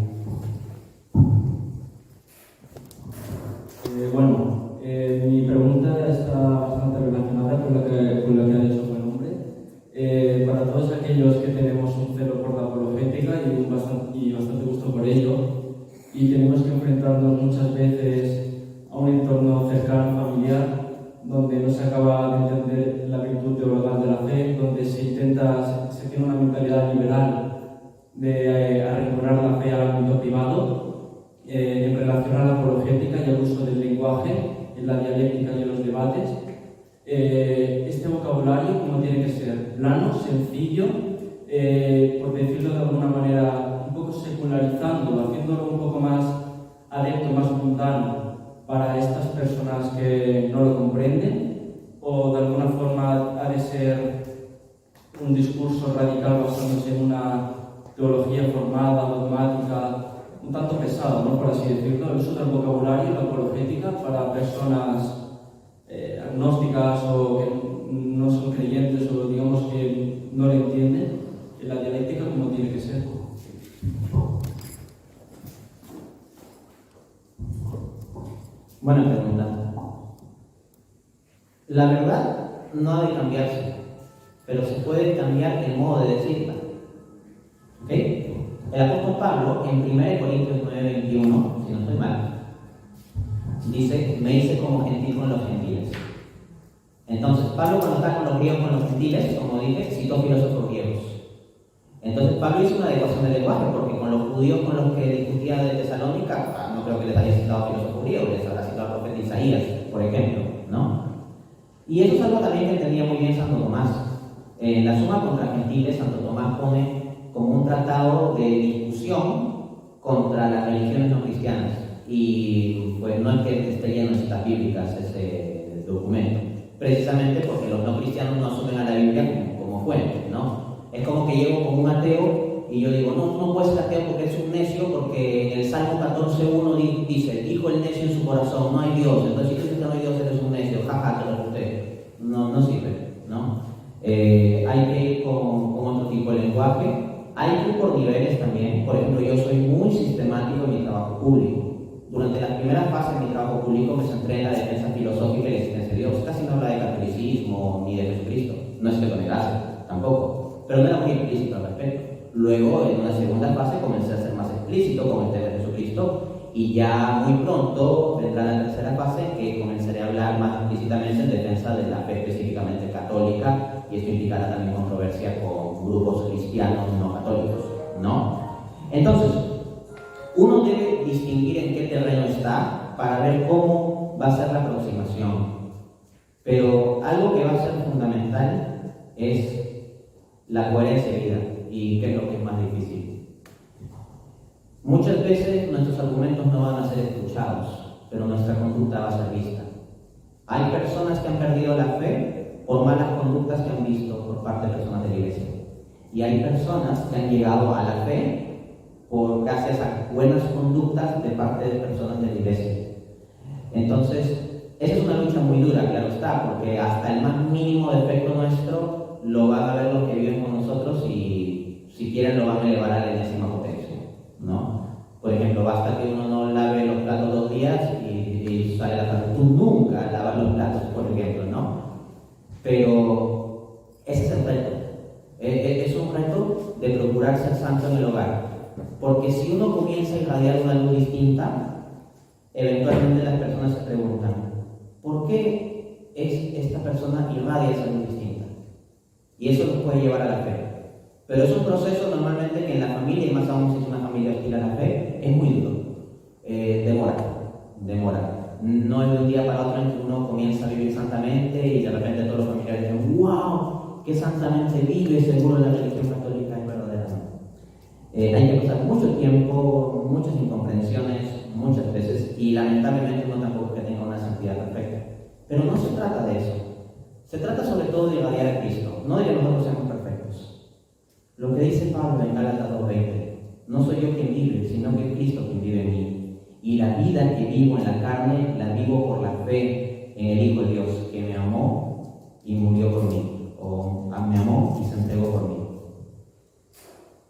Speaker 5: Mi pregunta está bastante relacionada con lo que ha dicho buen hombre. Para todos aquellos que tenemos un celo por la apologética y bastante gusto por ello, y tenemos que enfrentarnos muchas veces a un entorno cercano, familiar, donde no se acaba de entender la virtud teologal de la fe, donde se tiene una mentalidad liberal de arrinconar la fe al ámbito privado, en relación a la apologética y al uso del lenguaje en la dialéctica y en los debates. Este vocabulario, como tiene que ser plano, sencillo, por decirlo de alguna manera, un poco secularizando, haciéndolo un poco más adepto, más mundano para estas personas que no lo comprenden, o de alguna forma ha de ser un discurso radical basándose en una teología formada, dogmática, un tanto pesado, ¿no? Por así decirlo, el uso del vocabulario, la apologética para personas agnósticas o que no son creyentes o digamos que no le entienden, en la dialéctica como tiene que ser.
Speaker 1: Buena pregunta. La verdad no ha de cambiarse, pero se puede cambiar el modo de decirla. ¿Ok? El apóstol Pablo, en 1 Corintios 9:21, si no estoy mal, dice, me hice como gentil con los gentiles. Entonces, Pablo cuando está con los griegos, con los gentiles, como dije, citó filósofos griegos. Entonces, Pablo hizo una adecuación del lenguaje, porque con los judíos con los que discutía de Tesalónica, no creo que les haya citado filósofos griegos, les habrá citado al profeta Isaías, por ejemplo, ¿no? Y eso es algo también que entendía muy bien Santo Tomás. En la Suma contra Gentiles, Santo Tomás pone como un tratado de discusión contra las religiones no cristianas. Y pues no es que esté lleno de citas bíblicas ese documento, precisamente porque los no cristianos no asumen a la Biblia como fuente, ¿no? Es como que llego como un ateo y yo digo, no puede ser ateo porque es un necio, porque en el Salmo 14:1 dice, dijo el necio en su corazón, no hay Dios. Entonces si tú dices que no hay Dios, eres un necio, jaja, te lo refuté. No sirve, ¿no? Hay que ir con otro tipo de lenguaje Hay que ir por niveles también. Por ejemplo, yo soy muy sistemático en mi trabajo público. Durante las primeras fases de mi trabajo público me centré en la defensa filosófica y la existencia de Dios. Casi no habla de catolicismo ni de Jesucristo. No es que lo negase, tampoco. Pero no era muy explícito al respecto. Luego, en una segunda fase, comencé a ser más explícito con el tema de Jesucristo. Y ya muy pronto vendrá la tercera fase, que comenzaré a hablar más explícitamente en defensa de la fe específicamente católica, y esto implicará también controversia con grupos cristianos no católicos, ¿no? Entonces, uno debe distinguir en qué terreno está para ver cómo va a ser la aproximación. Pero algo que va a ser fundamental es la coherencia de vida, y qué es lo que es más difícil. Muchas veces nuestros argumentos no van a ser escuchados, pero nuestra conducta va a ser vista. Hay personas que han perdido la fe por malas conductas que han visto por parte de personas de la iglesia. Y hay personas que han llegado a la fe gracias a buenas conductas de parte de personas de la iglesia. Entonces, esa es una lucha muy dura, claro está, porque hasta el más mínimo defecto nuestro lo van a ver los que viven con nosotros y si quieren lo van a elevar a la enésima potencia, ¿no? Por ejemplo, basta que uno no lave los platos 2 días y sale la casa. Tú nunca lavas los platos, por ejemplo, ¿no? Pero ese es el reto. Es un reto de procurar ser santo en el hogar. Porque si uno comienza a irradiar una luz distinta, eventualmente las personas se preguntan, ¿por qué esta persona irradia esa luz distinta? Y eso los puede llevar a la fe. Pero es un proceso normalmente que en la familia, y más aún si es una familia hostil a la fe, es muy duro. Demora. No es de un día para otro en que uno comienza a vivir santamente y de repente todos los familiares dicen, ¡wow! ¡Qué santamente vive! Seguro la religión católica es verdadera. Hay que pasar mucho tiempo, muchas incomprensiones, muchas veces, y lamentablemente uno tampoco es que tenga una santidad perfecta. Pero no se trata de eso. Se trata sobre todo de irradiar a Cristo, no de que nosotros seamos perfectos. Lo que dice Pablo en Gálatas 2:20, no soy yo quien vive, sino que es Cristo quien vive en mí. Y la vida que vivo en la carne, la vivo por la fe en el Hijo de Dios, que me amó y murió por mí, o me amó y se entregó por mí.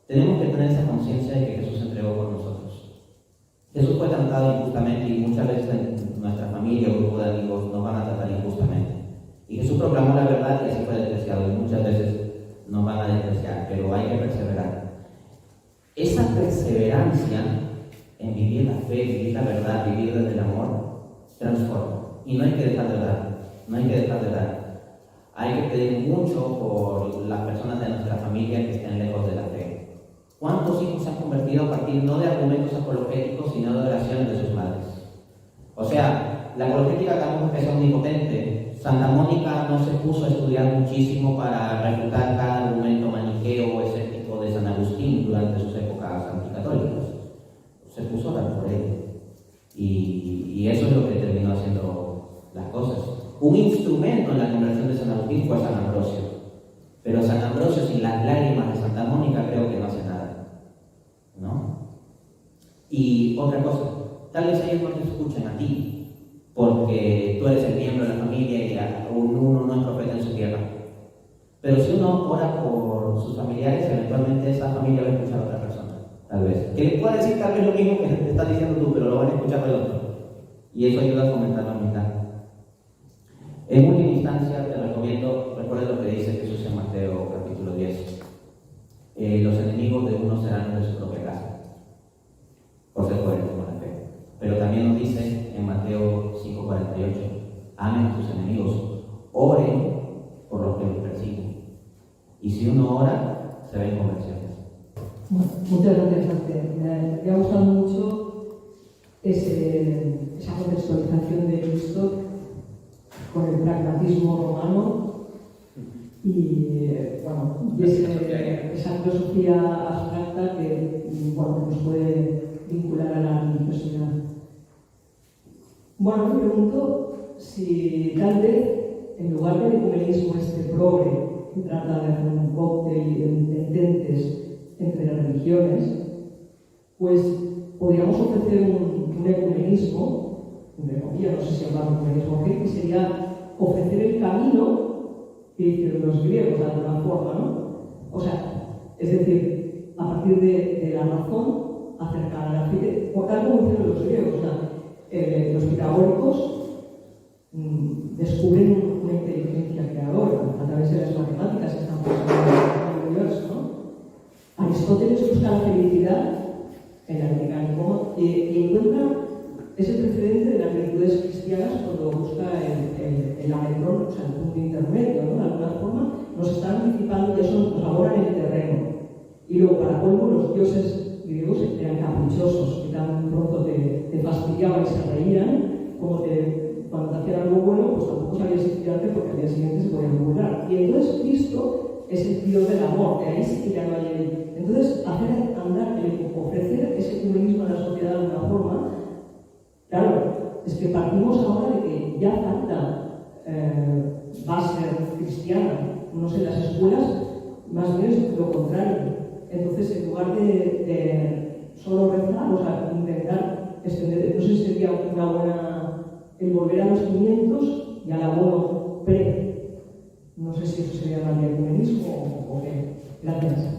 Speaker 1: Tenemos que tener esa conciencia de que Jesús se entregó por nosotros. Jesús fue tratado injustamente y muchas veces en nuestra familia o grupo de amigos nos van a tratar injustamente. Y Jesús proclamó la verdad y así fue despreciado, y muchas veces nos van a despreciar, pero hay que perseverar. Esa perseverancia en vivir la fe, vivir la verdad, vivir desde el amor, transforma. Y no hay que dejar de orar, Hay que pedir mucho por las personas de nuestra familia que estén lejos de la fe. ¿Cuántos hijos se han convertido a partir no de argumentos apologéticos, sino de oraciones de sus madres? O sea, la apologética acabamos que es omnipotente. Santa Mónica no se puso a estudiar muchísimo para refutar cada argumento maniqueo o escéptico de San Agustín durante sus épocas anticatólicas. Se puso a orar por él. Y eso es lo que terminó haciendo las cosas. Un instrumento en la conversión de San Agustín fue San Ambrosio. Pero San Ambrosio, sin las lágrimas de Santa Mónica, creo que no hace nada, ¿no? Y otra cosa, tal vez ellos no te escuchen a ti, porque tú eres el miembro de la familia y uno no es profeta en su tierra. Pero si uno ora por sus familiares, eventualmente esa familia va a escuchar a otra persona, tal vez. Que le pueda decir tal vez lo mismo que te estás diciendo tú, pero lo van a escuchar del otro. Y eso ayuda a fomentar la humildad. En última instancia, te recomiendo, recuerda lo que dice Jesús en Mateo capítulo 10. Los enemigos de uno serán de su propia casa, por ser coherentes con la fe. Pero también nos dice en Mateo 5:48, amen a sus enemigos, oren por los que los persiguen. Y si uno ora, se ven conversiones.
Speaker 6: Bueno, muchas gracias, Ante. Me ha gustado mucho esa contextualización de Cristo con el pragmatismo romano y esa filosofía abstracta que nos puede vincular a la religiosidad. Bueno, me pregunto si tal vez, en lugar del ecumenismo progre, que trata de hacer un cóctel de ententes entre las religiones, pues podríamos ofrecer un ecumenismo, entre comillas, no sé si hablar de ecumenismo, que sería ofrecer el camino que hicieron los griegos de alguna forma, ¿no? O sea, es decir, a partir de la razón, acercar a la fe, tal como hicieron los griegos. O sea, los pitagóricos descubren una inteligencia creadora a través de las matemáticas que están pasando en el universo, ¿no? Aristóteles busca la felicidad en la mecánica y encuentra ese precedente de las virtudes cristianas cuando busca el ametrón, o sea, el punto intermedio, ¿no? De alguna forma nos están anticipando que eso nos ahora en el terreno. Y luego, para colmo, los dioses griegos eran caprichosos, que tan pronto te fastidiaban y se reían, como cuando te hacían algo bueno, pues tampoco sabías estudiarte porque al día siguiente se podían burlar. Y entonces Cristo es el Dios del amor, que ahí sí que ya no hay él. Entonces, hacer andar, ofrecer ese humanismo a la sociedad de alguna forma, claro, es que partimos ahora de que ya falta base cristiana, no sé, las escuelas, más bien es lo contrario. Entonces, en lugar de solo rezar, o sea, intentar extender, no sé si sería una buena, el volver a los cimientos y al abono pre. No sé si eso sería más de ecumenismo o qué. Gracias.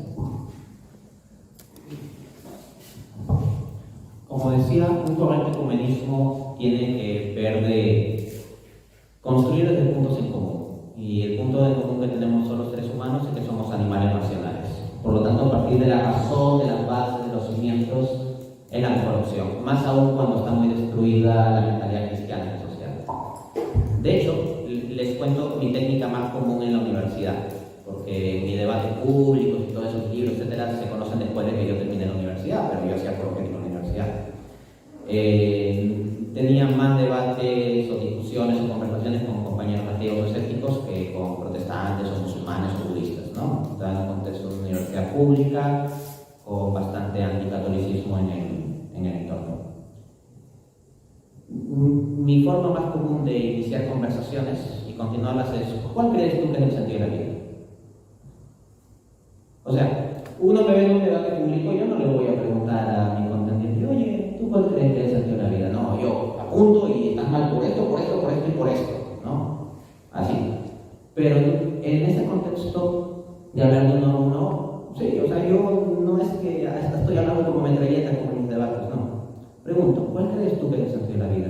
Speaker 1: Como decía, un correcto ecumenismo tiene que ver de construir desde puntos en común. Y el punto en común que tenemos todos los seres humanos es que somos animales racionales. Por lo tanto, a partir de la razón, de las bases, de los cimientos, es la mejor opción. Más aún cuando está muy destruida la mentalidad cristiana y social. De hecho, les cuento mi técnica más común en la universidad, porque mi debate público y todos esos libros, etcétera, se conocen después de que yo terminé la universidad, pero yo hacía apologética en la universidad. Tenía más debates o discusiones o conversaciones con compañeros ateos o escépticos que con protestantes o musulmanes o budistas, ¿no? Estaba en un contexto de una universidad pública con bastante anticatolicismo en el entorno. Mi forma más común de iniciar conversaciones y continuarlas es: ¿cuál crees tú que es el sentido de la vida? O sea, uno me ve en un debate público, yo no le voy a preguntar a mi contendiente: oye, ¿tú cuál crees que es el sentido de la vida? No, yo apunto y estás mal por esto, por esto, por esto y por esto, ¿no? Así. Pero en este contexto de hablar de uno a uno, sí, o sea, yo no es que estoy hablando como metralleta como en mis debates, no. Pregunto: ¿cuál crees tú que es el sentido de la vida?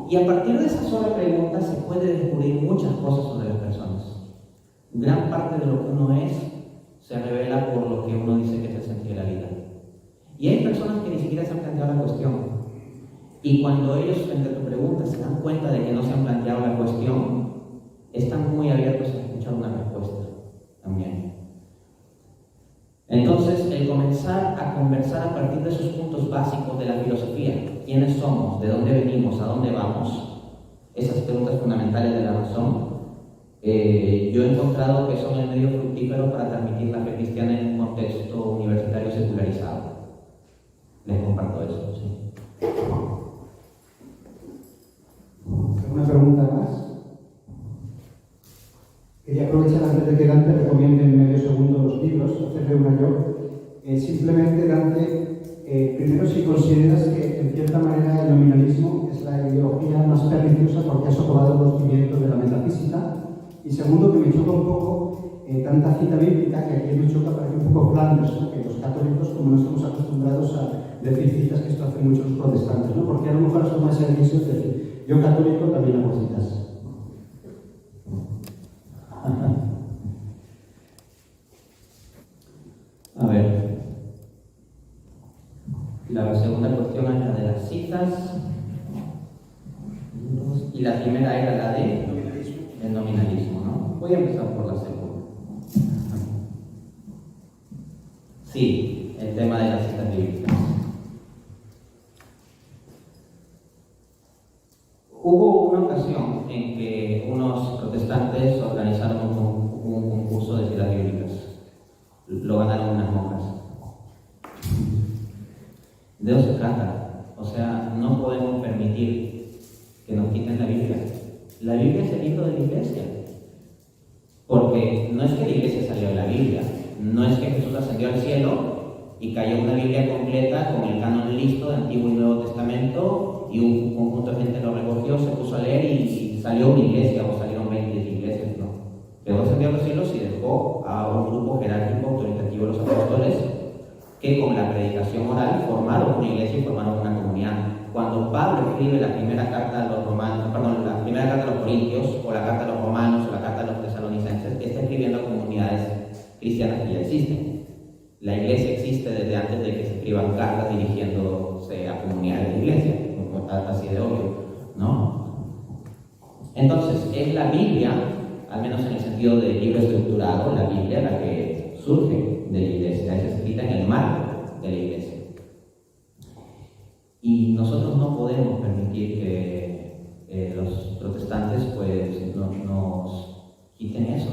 Speaker 1: Y a partir de esa sola pregunta se puede descubrir muchas cosas sobre las personas. Gran parte de lo que uno es se revela por lo que uno dice que es el sentido de la vida. Y hay personas que ni siquiera se han planteado la cuestión. Y cuando ellos, frente a tu pregunta, se dan cuenta de que no se han planteado la cuestión, están muy abiertos a escuchar una respuesta también. Entonces, el comenzar a conversar a partir de esos puntos básicos de la filosofía, quiénes somos, de dónde venimos, a dónde vamos, esas preguntas fundamentales de la razón, yo he encontrado que son el medio fructífero para transmitir la fe cristiana en un contexto universitario secularizado. Les comparto eso, sí.
Speaker 3: ¿Alguna pregunta más? Quería aprovechar antes de que Dante recomiende en medio segundo los libros, hacerle una yo. Simplemente, Dante, primero, si consideras que en cierta manera el nominalismo es la ideología más perniciosa porque ha socavado los cimientos de la metafísica. Y segundo, que me choca un poco tanta cita bíblica, que aquí me choca para que un poco Flanders, ¿no? Que los católicos, como no estamos acostumbrados a decir citas, que esto hacen muchos protestantes, ¿no? Porque a lo mejor es más servicio de decir: yo católico también hago citas.
Speaker 1: A ver, la segunda cuestión es la de las citas y la primera era la de el nominalismo, ¿no? Voy a empezar por la segunda. Sí, el tema de las citas bíblicas. Hubo una ocasión en que unos protestantes organizaron un concurso de citas bíblicas. Lo ganaron unas monjas. De eso se trata. O sea, no podemos permitir que nos quiten la Biblia. La Biblia es el libro de la iglesia. Porque no es que la iglesia salió de la Biblia, no es que Jesús ascendió al cielo y cayó una Biblia completa con el canon listo de Antiguo y Nuevo Testamento y un conjunto de gente lo recogió, se puso a leer y salió una iglesia o salieron 20 iglesias, ¿no? Pero ascendió a los cielos y dejó a un grupo jerárquico autoritativo de los apóstoles que con la predicación oral formaron una iglesia y formaron una comunidad. Cuando Pablo escribe la primera carta a los romanos, perdón, la primera carta a los corintios, o la carta a los romanos, o la carta a los tesalonicenses, está escribiendo a comunidades cristianas que ya existen. La iglesia existe desde antes de que se escriban cartas dirigiéndose a comunidades de iglesia, así de obvio, ¿no? Entonces, es la Biblia, al menos en el sentido de libro estructurado, la Biblia la que surge de la iglesia, es escrita en el marco de la iglesia. Y nosotros no podemos permitir que los protestantes pues nos quiten eso.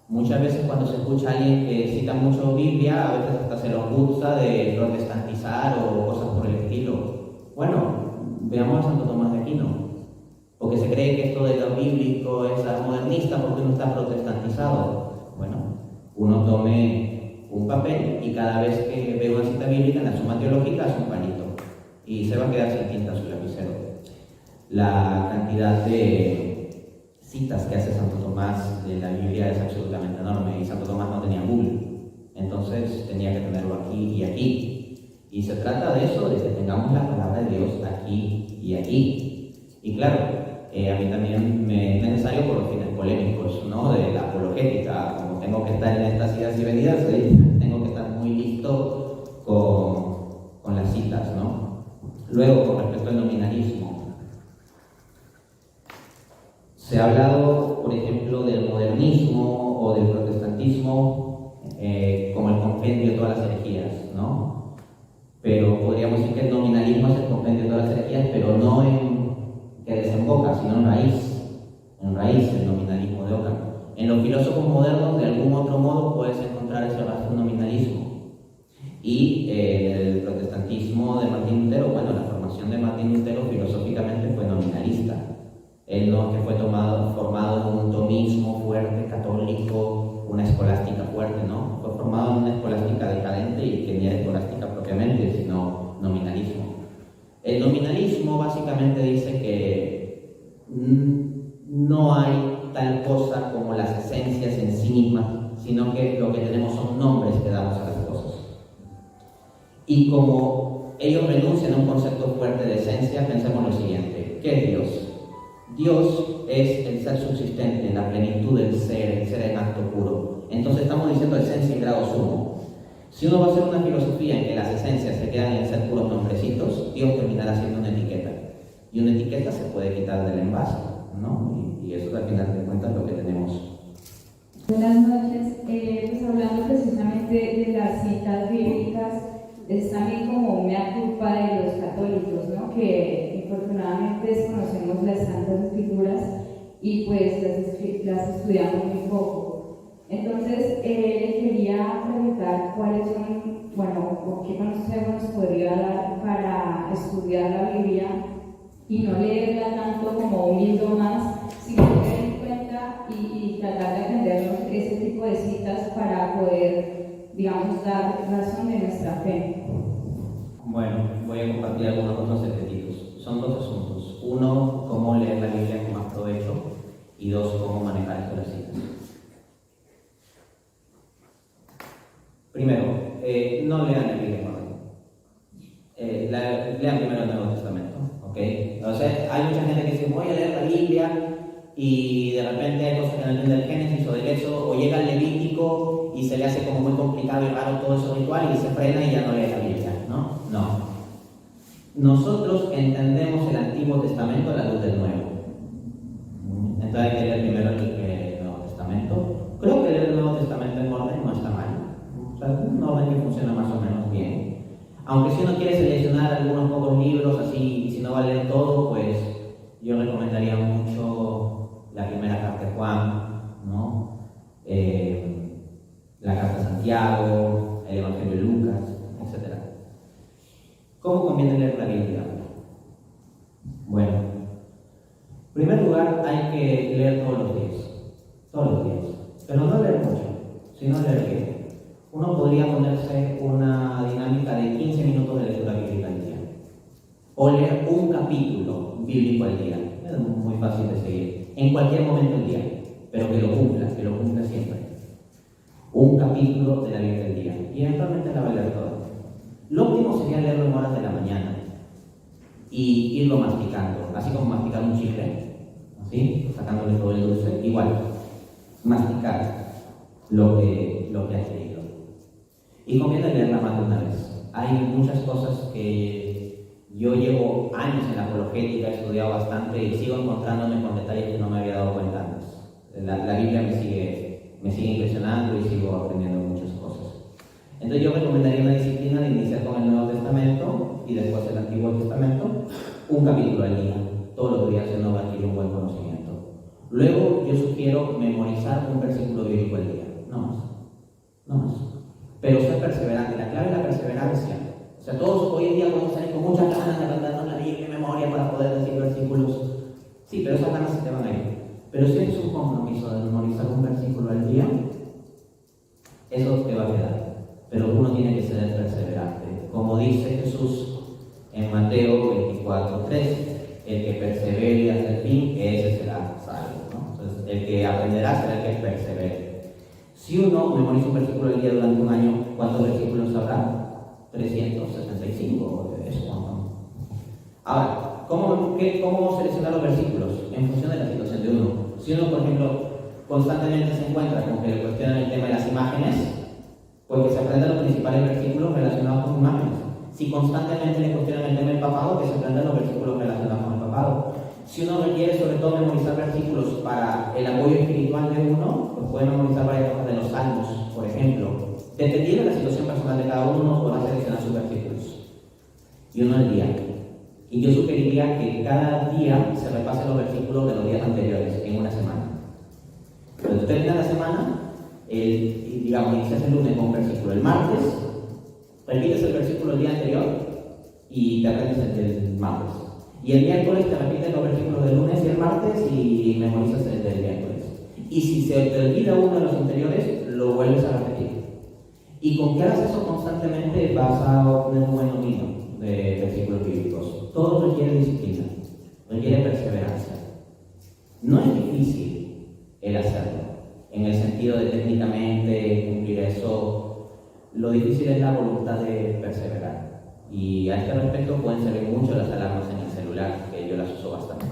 Speaker 1: Muchas veces cuando se escucha a alguien que cita mucho Biblia, a veces hasta se lo gusta de protestantizar o cosas por el estilo. Bueno, veamos a Santo Tomás de Aquino, porque se cree que esto de lo bíblico es modernista porque uno está protestantizado. Bueno, uno tome un papel y cada vez que ve una cita bíblica en la Suma Teológica hace un palito y se va a quedar sin tinta su lapicero. La cantidad de citas que hace Santo Tomás de la Biblia es absolutamente enorme y Santo Tomás no tenía Google, entonces tenía que tenerlo aquí y aquí. Y se trata de eso, de que tengamos la palabra de Dios aquí y aquí. Y claro, a mí también me es necesario por los fines polémicos, ¿no? De la apologética, como tengo que estar en estas idas y venidas, tengo que estar muy listo con las citas, ¿no? Luego, con respecto al nominalismo, se ha hablado, por ejemplo, del modernismo o del protestantismo como el compendio de todas las herejías, ¿no? Pero podríamos decir que el nominalismo es el compendio de todas las herejías, pero no en que desemboca, sino en raíz el nominalismo de Ockham. En los filósofos modernos, de algún otro modo, puedes encontrar ese rastro nominalismo. Y el protestantismo de Martín Lutero, bueno, la formación de Martín Lutero filosóficamente fue nominalista. Él no es que fue formado en un tomismo fuerte, católico, una escolástica fuerte, ¿no? Fue formado en una escolástica decadente y que ni era escolástica propiamente, sino nominalismo. El nominalismo básicamente dice que no hay tal cosa como las esencias en sí mismas, sino que lo que tenemos son nombres que damos a las cosas. Y como ellos renuncian a un concepto fuerte de esencia, pensemos lo siguiente: ¿qué es Dios? Dios es el ser subsistente, la plenitud del ser, el ser en acto puro. Entonces estamos diciendo esencia en grado sumo. Si uno va a hacer una filosofía en que las esencias se quedan en ser puros nombrecitos, Dios terminará siendo una etiqueta. Y una etiqueta se puede quitar del envase, ¿no? Y eso al final de cuentas es lo que tenemos.
Speaker 7: Buenas noches. Pues hablando precisamente de las citas bíblicas, es también como mea culpa de los católicos, ¿no? Que infortunadamente desconocemos las Santas Escrituras y pues las estudiamos muy poco. Entonces, le quería preguntar cuáles son, o qué consejos nos podría dar para estudiar la Biblia y no leerla tanto como un libro más, sino tener en cuenta y tratar de aprendernos ese tipo de citas para poder, digamos, dar razón de nuestra fe.
Speaker 1: Bueno, voy a compartir algunos otros secretitos. Son dos asuntos. Uno, cómo leer la Biblia con más provecho, y dos, cómo manejar estas citas. Primero, no lean la Biblia en orden. Lean primero el Nuevo Testamento, ¿ok? O sea, hay mucha gente que dice, voy a leer la Biblia, y de repente hay cosas que no entienden del Génesis o del Éxodo, o llega el Levítico y se le hace como muy complicado y raro todo ese ritual y se frena y ya no lee la Biblia, ¿no? No. Nosotros entendemos el Antiguo Testamento a la luz del Nuevo. Entonces hay que leer primero el Nuevo Testamento. Creo que leer el Nuevo Testamento en orden no está mal. O sea, un orden que funciona más o menos bien. Aunque si uno quiere seleccionar algunos pocos libros así, y si no va a leer todo, pues yo recomendaría mucho la primera carta de Juan, ¿no? La carta de Santiago, el Evangelio de Lucas, etc. ¿Cómo conviene leer la Biblia? Bueno, en primer lugar hay que leer todos los días, pero no leer mucho, sino leer bien. Uno podría ponerse una dinámica de 15 minutos de lectura bíblica al día, o leer un capítulo bíblico al día. Es muy fácil de seguir, en cualquier momento del día, pero que lo cumpla siempre. Un capítulo de la Biblia del día y eventualmente la va a leer toda. Lo óptimo sería leerlo en horas de la mañana y irlo masticando, así como masticar un chicle, así, sacándole todo el dulce, igual, masticar lo que has leído. Y conviene leerla más de una vez. Hay muchas cosas que yo llevo años en la apologética, he estudiado bastante y sigo encontrándome con detalles que no me había dado cuenta antes. La Biblia me sigue impresionando y sigo aprendiendo muchas cosas. Entonces yo recomendaría una disciplina de iniciar con el Nuevo Testamento y después el Antiguo Testamento, un capítulo al día. Todos los días uno va a adquirir un buen conocimiento. Luego yo sugiero memorizar un versículo bíblico al día, no más. Pero ser perseverante, la clave es la perseverancia. O sea, todos hoy en día podemos salir con muchas ganas de aprendernos la Biblia en memoria para poder decir versículos. Sí, pero esas ganas se te van a ir. Pero si tienes un compromiso de memorizar un versículo al día, eso te va a quedar. Pero uno tiene que ser perseverante. Como dice Jesús en Mateo 24:3, el que persevere hasta el fin, ese será salvo, ¿no? Entonces, el que aprenderá será el que persevere. Si uno memoriza un versículo al día durante un año, ¿cuántos versículos habrá? 365, eso cuánto. Ahora, ¿cómo seleccionar los versículos? En función de la situación de uno. Si uno, por ejemplo, constantemente se encuentra con que le cuestionan el tema de las imágenes, pues que se aprenda los principales versículos relacionados con imágenes. Si constantemente le cuestionan el tema del papado, que se aprendan los versículos relacionados con el papado. Si uno requiere sobre todo memorizar versículos para el apoyo espiritual de uno, pues puede memorizar varias cosas de los salmos, por ejemplo. Dependiendo de la situación personal de cada uno, podrá seleccionar sus versículos. Y uno al día. Y yo sugeriría que cada día se repase los versículos de los días anteriores, en una semana. Cuando termina la semana, digamos, inicias el lunes con un versículo. El martes, repites el versículo del día anterior y te aprendes el del martes. Y el miércoles te repites los versículos del lunes y el martes y memorizas el del miércoles. Y si se te olvida uno de los anteriores, lo vuelves a repetir. Y con que hagas eso constantemente vas a obtener un buen dominio de versículos bíblicos. Todo requiere disciplina, requiere perseverancia. No es difícil el hacerlo, en el sentido de técnicamente cumplir eso. Lo difícil es la voluntad de perseverar. Y a este respecto pueden servir mucho las alarmas en el celular, que yo las uso bastante.